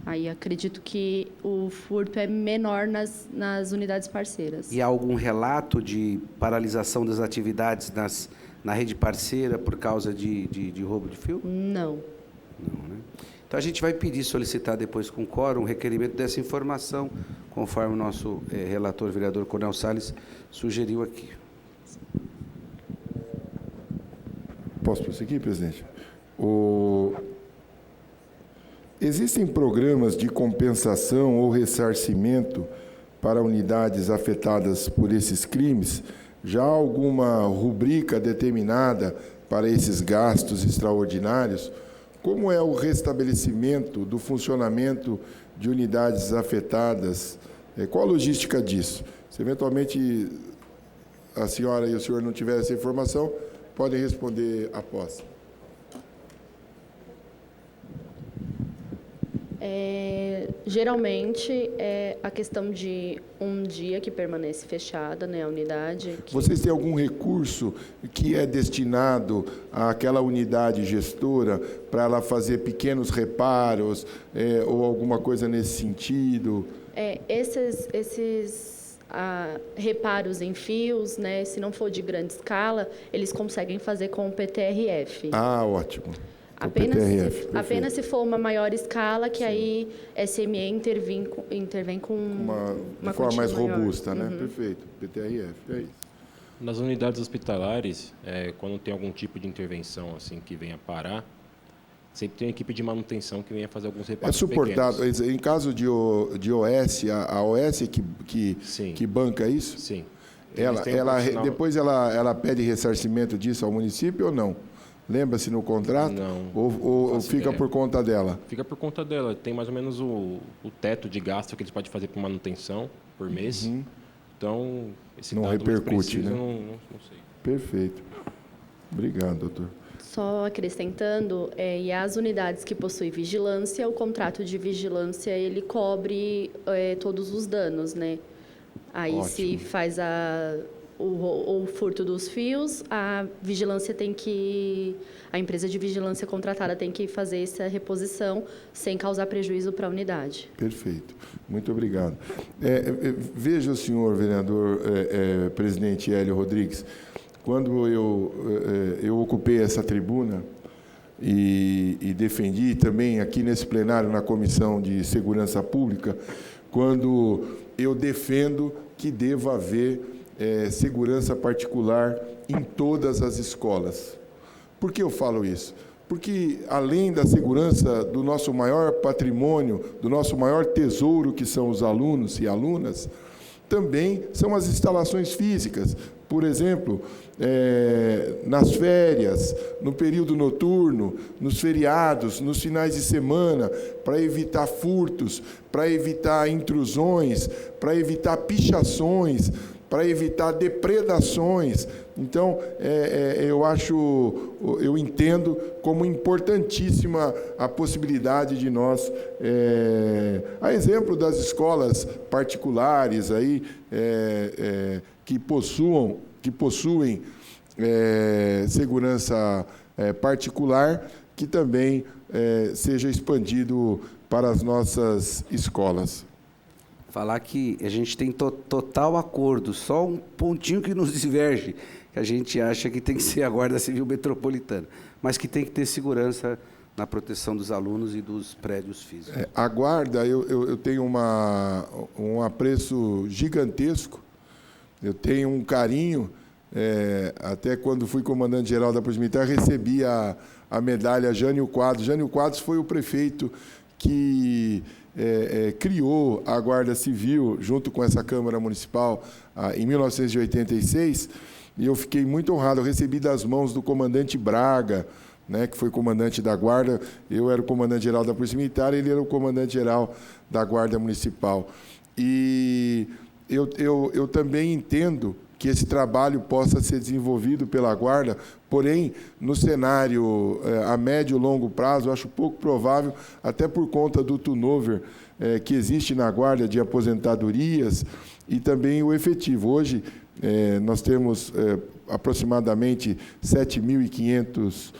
Aí acredito que o furto é menor nas unidades parceiras. E há algum relato de paralisação das atividades na rede parceira por causa de roubo de fio? Não. Não, né? Então, a gente vai pedir, solicitar depois com o quórum, um requerimento dessa informação, conforme o nosso relator, vereador Coronel Salles, sugeriu aqui. Posso prosseguir, presidente? Existem programas de compensação ou ressarcimento para unidades afetadas por esses crimes? Já há alguma rubrica determinada para esses gastos extraordinários? Como é o restabelecimento do funcionamento de unidades afetadas? Qual a logística disso? Se eventualmente a senhora e o senhor não tiverem essa informação, podem responder após. Geralmente, é a questão de um dia que permanece fechada, né, a unidade. Vocês têm algum recurso que é destinado àquela unidade gestora para ela fazer pequenos reparos ou alguma coisa nesse sentido? Esses reparos em fios, né, se não for de grande escala, eles conseguem fazer com o PTRF. Ah, ótimo. Apenas se for uma maior escala, que sim, aí SME intervém com uma forma mais robusta, né? Perfeito. PTRF, é isso. Nas unidades hospitalares, quando tem algum tipo de intervenção assim que venha parar, sempre tem uma equipe de manutenção que venha fazer alguns reparos suportado. pequenos. Em caso de OS, a OS que banca isso? Sim. Depois ela pede ressarcimento disso ao município ou não? Lembra-se no contrato? Não. Ou fica por conta dela? Fica por conta dela. Tem mais ou menos o teto de gasto que eles podem fazer por manutenção por mês. Então, esse não dado repercute, preciso, né? Não sei. Perfeito. Obrigado, doutor. Só acrescentando, e as unidades que possuem vigilância, o contrato de vigilância ele cobre todos os danos, né? Aí, ótimo, se faz o furto dos fios, a empresa de vigilância contratada tem que fazer essa reposição sem causar prejuízo para a unidade. Perfeito. Muito obrigado. Veja o senhor, vereador, presidente Hélio Rodrigues, quando eu ocupei essa tribuna e defendi também aqui nesse plenário, na Comissão de Segurança Pública, quando eu defendo que deva haver segurança particular em todas as escolas. Por que eu falo isso? Porque, além da segurança do nosso maior patrimônio, do nosso maior tesouro, que são os alunos e alunas, também são as instalações físicas. Por exemplo, nas férias, no período noturno, nos feriados, nos finais de semana, para evitar furtos, para evitar intrusões, para evitar pichações, para evitar depredações. Então, eu entendo como importantíssima a possibilidade de nós, a exemplo das escolas particulares aí, que possuem segurança particular, que também seja expandido para as nossas escolas. Falar que a gente tem total acordo, só um pontinho que nos diverge, que a gente acha que tem que ser a Guarda Civil Metropolitana, mas que tem que ter segurança na proteção dos alunos e dos prédios físicos. A Guarda, eu tenho um apreço gigantesco, eu tenho um carinho, até quando fui comandante-geral da Polícia Militar, recebi a medalha Jânio Quadros. Jânio Quadros foi o prefeito que criou a Guarda Civil, junto com essa Câmara Municipal, em 1986, e eu fiquei muito honrado. Eu recebi das mãos do comandante Braga, né, que foi comandante da Guarda. Eu era o comandante-geral da Polícia Militar, ele era o comandante-geral da Guarda Municipal. E eu também entendo que esse trabalho possa ser desenvolvido pela Guarda, porém, no cenário a médio e longo prazo, eu acho pouco provável, até por conta do turnover que existe na Guarda de aposentadorias e também o efetivo. Hoje, nós temos aproximadamente 7.500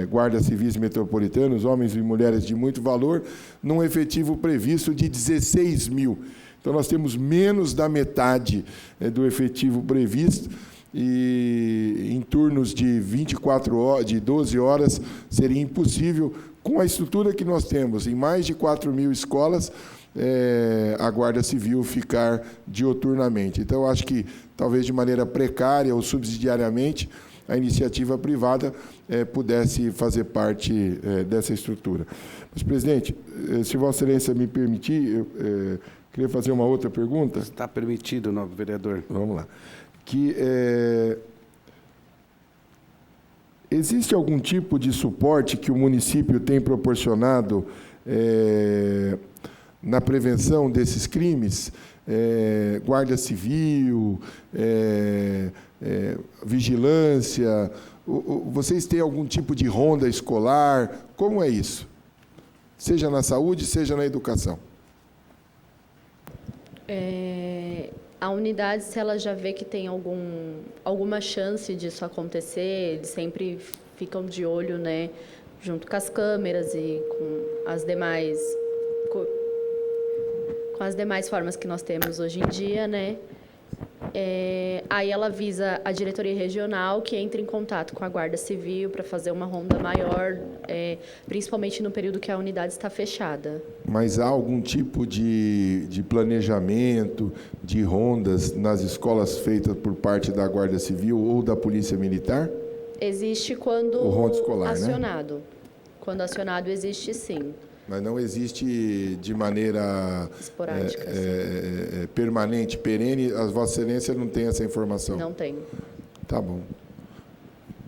guardas civis metropolitanos, homens e mulheres de muito valor, num efetivo previsto de 16 mil. Então, nós temos menos da metade do efetivo previsto e em turnos de 24 horas, de 12 horas, seria impossível, com a estrutura que nós temos, em mais de 4.000 escolas, a Guarda Civil ficar dioturnamente. Então, eu acho que, talvez de maneira precária ou subsidiariamente, a iniciativa privada pudesse fazer parte dessa estrutura. Mas, presidente, se Vossa Excelência me permitir, eu queria fazer uma outra pergunta. Está permitido, nobre vereador. Vamos lá. Existe algum tipo de suporte que o município tem proporcionado na prevenção desses crimes? Guarda Civil, vigilância? Vocês têm algum tipo de ronda escolar? Como é isso? Seja na saúde, seja na educação. A unidade, se ela já vê que tem alguma chance disso acontecer, eles sempre ficam de olho, né, junto com as câmeras e com as demais formas que nós temos hoje em dia, né? Aí ela avisa a diretoria regional, que entra em contato com a Guarda Civil para fazer uma ronda maior, principalmente no período que a unidade está fechada. Mas há algum tipo de planejamento, de rondas nas escolas feitas por parte da Guarda Civil ou da Polícia Militar? Existe quando O ronda escolar, acionado. Né? Quando acionado, existe sim. Mas não existe de maneira esporádica, permanente, perene. A Vossa Excelência não tem essa informação? Não tem. Tá bom.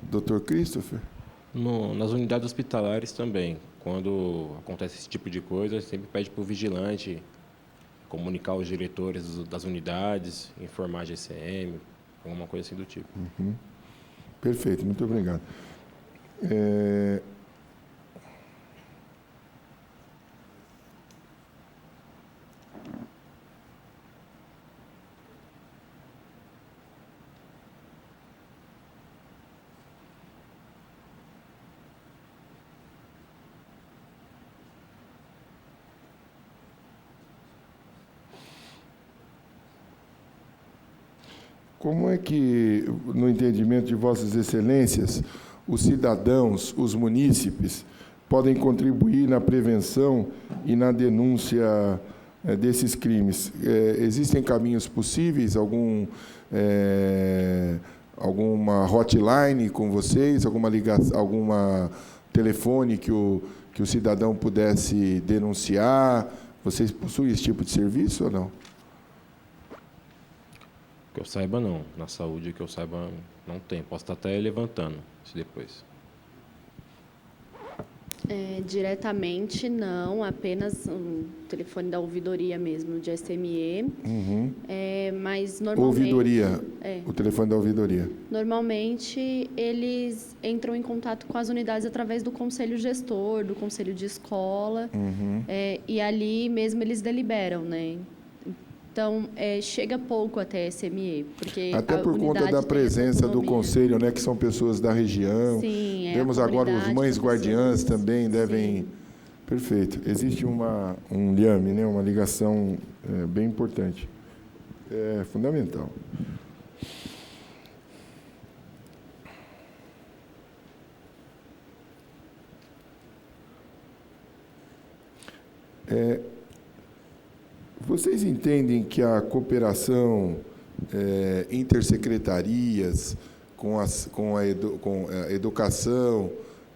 Dr. Christopher? Nas unidades hospitalares também. Quando acontece esse tipo de coisa, sempre pede para o vigilante comunicar os diretores das unidades, informar a GCM, alguma coisa assim do tipo. Uhum. Perfeito, muito obrigado. Como é que, no entendimento de Vossas Excelências, os cidadãos, os munícipes, podem contribuir na prevenção e na denúncia desses crimes? Existem caminhos possíveis? Alguma hotline com vocês? Alguma ligação, alguma telefone que o cidadão pudesse denunciar? Vocês possuem esse tipo de serviço ou não? Que eu saiba, não. Na saúde, que eu saiba, não tem. Posso estar até levantando isso depois. Diretamente, não. Apenas um telefone da ouvidoria mesmo, de SME. Uhum. Mas, normalmente... Ouvidoria. O telefone da ouvidoria. Normalmente, eles entram em contato com as unidades através do conselho gestor, do conselho de escola. Uhum. E ali mesmo eles deliberam, né? Então, chega pouco até SME, porque até por conta da presença do conselho, né, que são pessoas da região. Sim, temos agora os mães guardiãs também devem. Sim. Perfeito. Existe um liame, né, uma ligação bem importante. É fundamental. Vocês entendem que a cooperação intersecretarias com a educação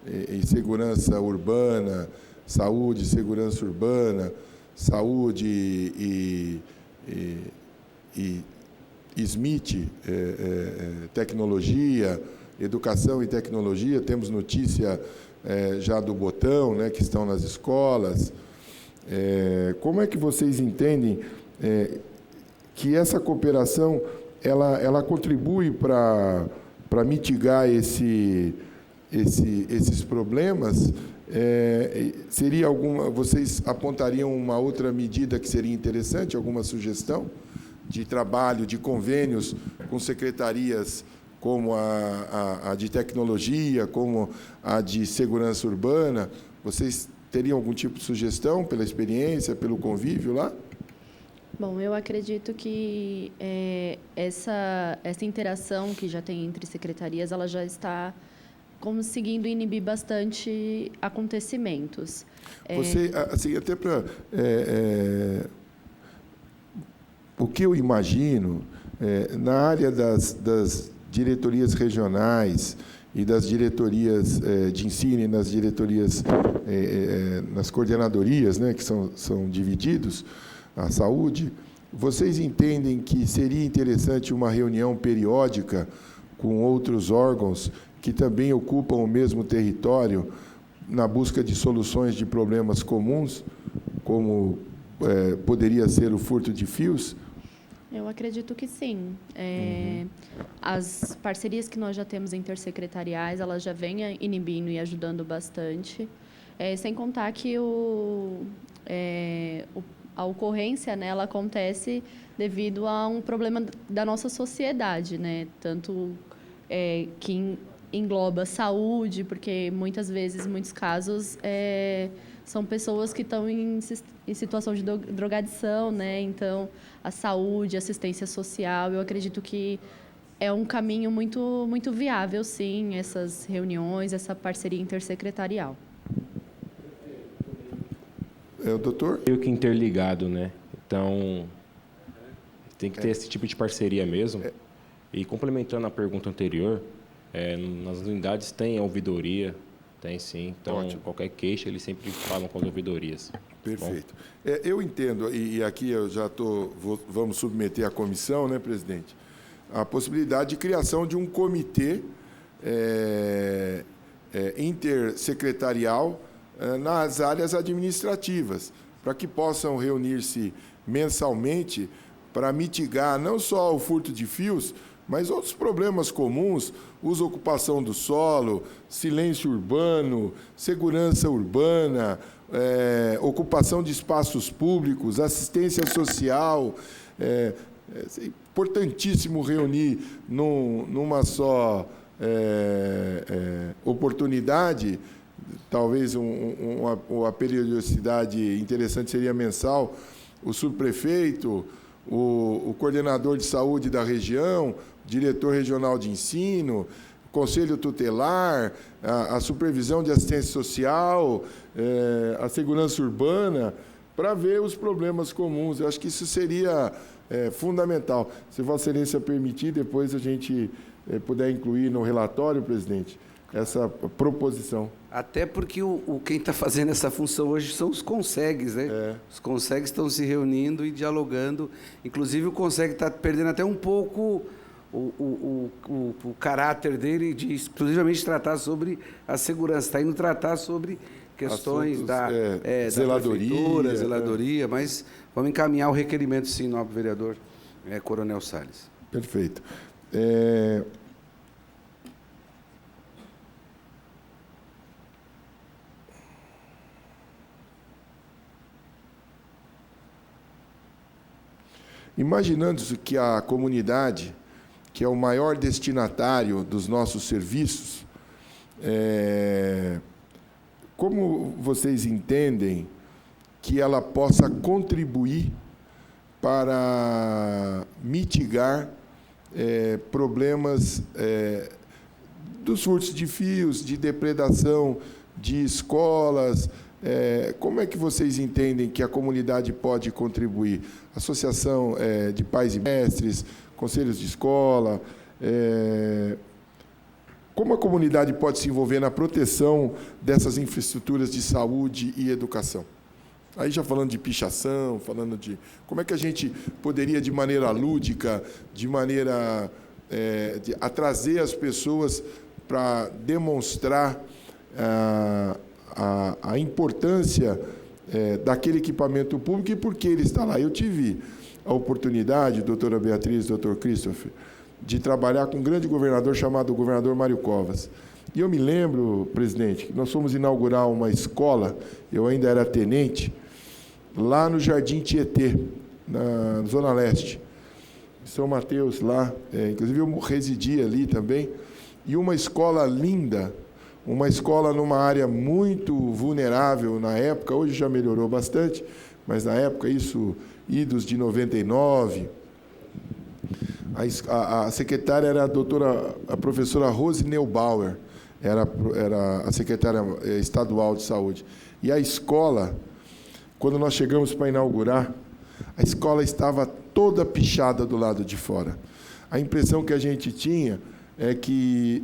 e segurança urbana, saúde e segurança urbana, saúde e SMIT, tecnologia, educação e tecnologia, temos notícia já do botão, né, que estão nas escolas. Como é que vocês entendem que essa cooperação ela contribui para mitigar esses problemas? Seria vocês apontariam uma outra medida que seria interessante, alguma sugestão de trabalho, de convênios com secretarias como a de tecnologia, como a de segurança urbana? Vocês teriam algum tipo de sugestão pela experiência, pelo convívio lá? Bom, eu acredito que essa interação que já tem entre secretarias, ela já está conseguindo inibir bastante acontecimentos. Você, assim, até para... o que eu imagino, na área das diretorias regionais e das diretorias de ensino e nas diretorias, nas coordenadorias, né, que são divididos, a saúde, vocês entendem que seria interessante uma reunião periódica com outros órgãos que também ocupam o mesmo território na busca de soluções de problemas comuns, como poderia ser o furto de fios? Eu acredito que sim. As parcerias que nós já temos intersecretariais, elas já vêm inibindo e ajudando bastante. Sem contar que a ocorrência, né, ela acontece devido a um problema da nossa sociedade, né? Tanto que engloba saúde, porque muitas vezes, em muitos casos, são pessoas que estão em situação de drogadição, né? Então, a saúde, assistência social, eu acredito que é um caminho muito, muito viável, sim, essas reuniões, essa parceria intersecretarial. Doutor? Meio que interligado, né? Então, tem que ter esse tipo de parceria mesmo. E complementando a pergunta anterior, nas unidades tem a ouvidoria, tem sim. Então, Ótimo. Qualquer queixa, eles sempre falam com as ouvidorias. Perfeito. Eu entendo, e aqui eu já vamos submeter à comissão, né, presidente, a possibilidade de criação de um comitê intersecretarial nas áreas administrativas, para que possam reunir-se mensalmente para mitigar não só o furto de fios, mas outros problemas comuns, uso e ocupação do solo, silêncio urbano, segurança urbana, ocupação de espaços públicos, assistência social. É importantíssimo reunir numa só oportunidade. Talvez uma periodicidade interessante seria mensal, o subprefeito, o coordenador de saúde da região, diretor regional de ensino, conselho tutelar, a supervisão de assistência social, a segurança urbana, para ver os problemas comuns. Eu acho que isso seria fundamental. Se Vossa Excelência permitir, depois a gente puder incluir no relatório, presidente, essa proposição. Até porque quem está fazendo essa função hoje são os consegues, né? Os consegues estão se reunindo e dialogando. Inclusive, o consegue está perdendo até um pouco o caráter dele de exclusivamente tratar sobre a segurança. Está indo tratar sobre questões da zeladoria, zeladoria, mas vamos encaminhar o requerimento, sim, nobre vereador Coronel Salles. Perfeito. Imaginando que a comunidade, que é o maior destinatário dos nossos serviços, como vocês entendem que ela possa contribuir para mitigar problemas dos furtos de fios, de depredação de escolas? Como é que vocês entendem que a comunidade pode contribuir? Associação de pais e mestres, conselhos de escola, como a comunidade pode se envolver na proteção dessas infraestruturas de saúde e educação? Aí já falando de pichação, falando de... Como é que a gente poderia, de maneira lúdica, de maneira... a trazer as pessoas para demonstrar a importância daquele equipamento público e por que ele está lá. Eu tive a oportunidade, doutora Beatriz, doutor Christopher, de trabalhar com um grande governador chamado governador Mário Covas. E eu me lembro, presidente, que nós fomos inaugurar uma escola, eu ainda era tenente, lá no Jardim Tietê, na Zona Leste, em São Mateus, lá. Inclusive, eu residia ali também. E uma escola linda, uma escola numa área muito vulnerável na época, hoje já melhorou bastante, mas na época isso idos de 99. A secretária era a professora Rose Neubauer, era a secretária estadual de saúde. E a escola, quando nós chegamos para inaugurar, a escola estava toda pichada do lado de fora. A impressão que a gente tinha é que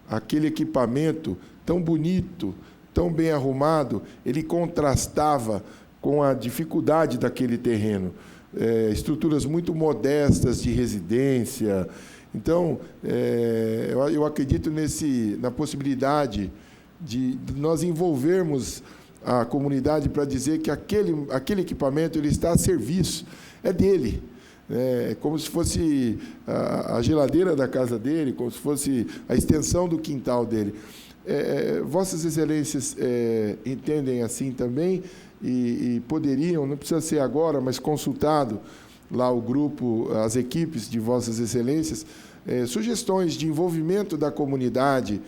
aquele equipamento tão bonito, tão bem arrumado, ele contrastava com a dificuldade daquele terreno. Estruturas muito modestas de residência. Então, eu acredito na possibilidade de nós envolvermos a comunidade para dizer que aquele equipamento ele está a serviço, é dele. É como se fosse a geladeira da casa dele, como se fosse a extensão do quintal dele. Vossas Excelências entendem assim também e poderiam, não precisa ser agora, mas consultado lá o grupo, as equipes de Vossas Excelências, sugestões de envolvimento da comunidade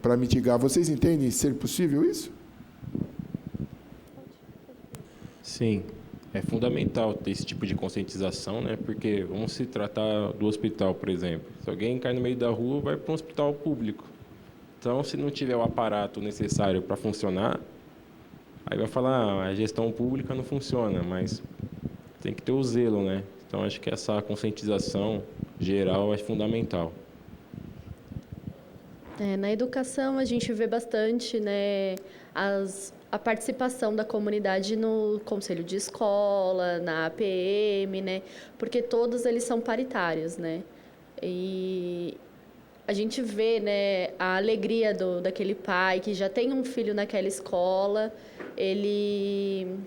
para mitigar. Vocês entendem ser possível isso? Sim. É fundamental ter esse tipo de conscientização, né? Porque vamos se tratar do hospital, por exemplo. Se alguém cai no meio da rua, vai para um hospital público. Então, se não tiver o aparato necessário para funcionar, aí vai falar, a gestão pública não funciona, mas tem que ter o zelo, né? Então, acho que essa conscientização geral é fundamental. Na educação, a gente vê bastante, né, a participação da comunidade no conselho de escola, na APM, né, porque todos eles são paritários, né, e a gente vê, né, a alegria daquele pai que já tem um filho naquela escola, ele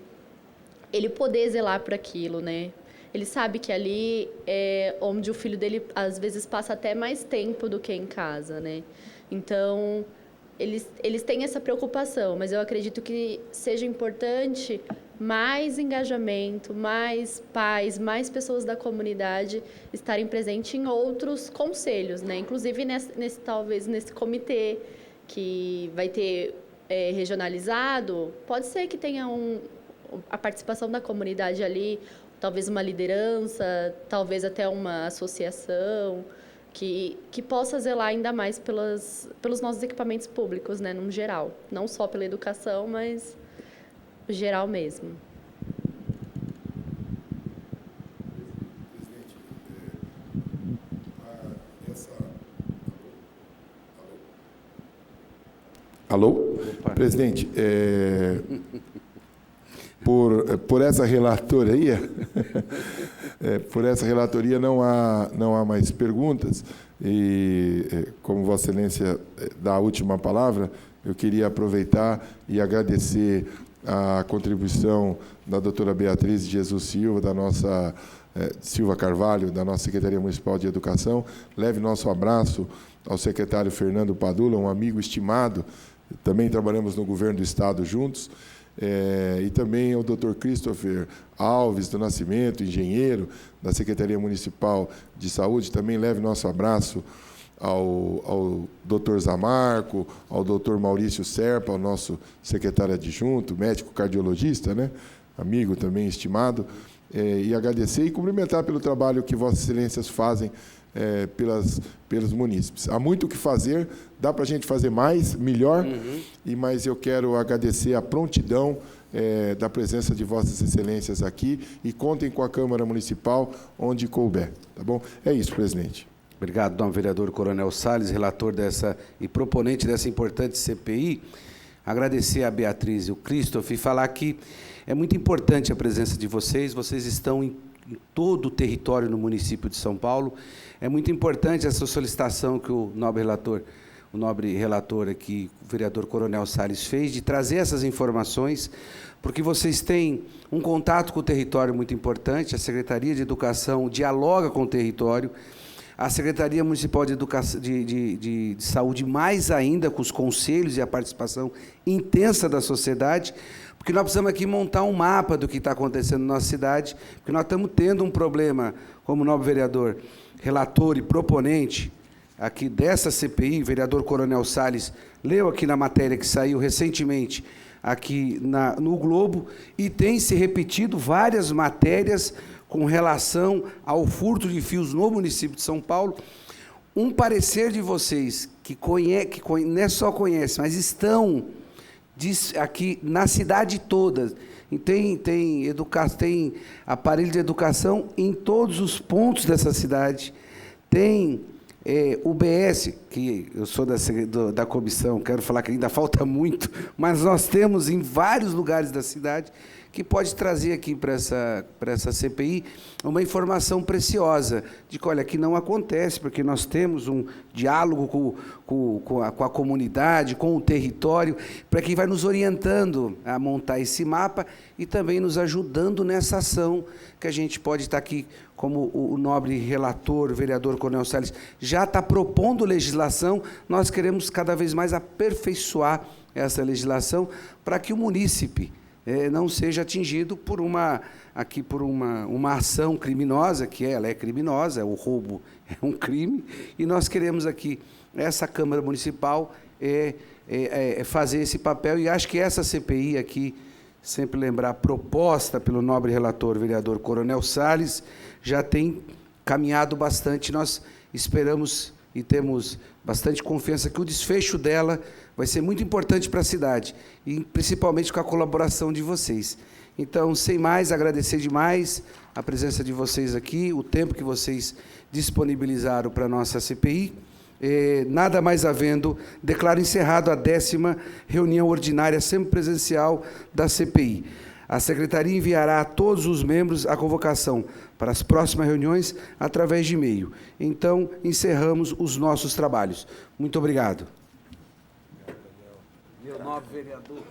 poder zelar por aquilo, né. Ele sabe que ali é onde o filho dele, às vezes, passa até mais tempo do que em casa, né. Então, eles têm essa preocupação, mas eu acredito que seja importante mais engajamento, mais pais, mais pessoas da comunidade estarem presentes em outros conselhos, né? Inclusive talvez nesse comitê que vai ter regionalizado, pode ser que tenha a participação da comunidade ali, talvez uma liderança, talvez até uma associação, que possa zelar ainda mais pelos nossos equipamentos públicos, né, no geral. Não só pela educação, mas geral mesmo. Alô? Presidente, por essa relatoria, por essa relatoria não há mais perguntas e, como Vossa Excelência dá a última palavra, eu queria aproveitar e agradecer a contribuição da doutora Beatriz de Jesus Silva, da nossa Silva Carvalho, da nossa Secretaria Municipal de Educação. Leve nosso abraço ao secretário Fernando Padula, um amigo estimado, também trabalhamos no governo do Estado juntos, e também ao Dr. Christopher Alves do Nascimento, engenheiro da Secretaria Municipal de Saúde. Também leve nosso abraço ao Dr. Zamarco, ao Dr. Maurício Serpa, o nosso secretário adjunto, médico cardiologista, né? Amigo também estimado, e agradecer e cumprimentar pelo trabalho que Vossas Excelências fazem pelos munícipes. Há muito o que fazer, dá para a gente fazer mais, melhor, mas eu quero agradecer a prontidão da presença de Vossas Excelências aqui e contem com a Câmara Municipal onde couber. Tá bom? É isso, presidente. Obrigado, Dom Vereador Coronel Salles, relator e proponente dessa importante CPI. Agradecer a Beatriz e o Christoph e falar que é muito importante a presença de vocês. Vocês estão em todo o território no município de São Paulo. É muito importante essa solicitação que o nobre relator aqui, o vereador Coronel Salles, fez, de trazer essas informações, porque vocês têm um contato com o território muito importante, a Secretaria de Educação dialoga com o território, a Secretaria Municipal de Educação, de Saúde, mais ainda, com os conselhos e a participação intensa da sociedade, porque nós precisamos aqui montar um mapa do que está acontecendo na nossa cidade, porque nós estamos tendo um problema, como o nobre vereador, relator e proponente aqui dessa CPI, o vereador Coronel Salles, leu aqui na matéria que saiu recentemente aqui no Globo, e tem se repetido várias matérias com relação ao furto de fios no município de São Paulo. Um parecer de vocês, que não é só conhecem, mas estão aqui na cidade toda, tem aparelho de educação em todos os pontos dessa cidade, tem UBS, que eu sou da comissão, quero falar que ainda falta muito, mas nós temos em vários lugares da cidade, que pode trazer aqui para essa CPI uma informação preciosa de que, olha, aqui não acontece, porque nós temos um diálogo com a comunidade, com o território, para que vai nos orientando a montar esse mapa e também nos ajudando nessa ação que a gente pode estar aqui, como o nobre relator, o vereador Coronel Salles, já está propondo legislação, nós queremos cada vez mais aperfeiçoar essa legislação para que o munícipe não seja atingido por uma ação criminosa, ela é criminosa, o roubo é um crime, e nós queremos aqui, essa Câmara Municipal, fazer esse papel, e acho que essa CPI aqui, sempre lembrar, proposta pelo nobre relator, vereador Coronel Salles, já tem caminhado bastante, nós esperamos e temos bastante confiança que o desfecho dela vai ser muito importante para a cidade, e principalmente com a colaboração de vocês. Então, sem mais, agradecer demais a presença de vocês aqui, o tempo que vocês disponibilizaram para a nossa CPI. Nada mais havendo, declaro encerrado a 10ª reunião ordinária semipresencial da CPI. A Secretaria enviará a todos os membros a convocação para as próximas reuniões através de e-mail. Então, encerramos os nossos trabalhos. Muito obrigado. Meu nobre vereador.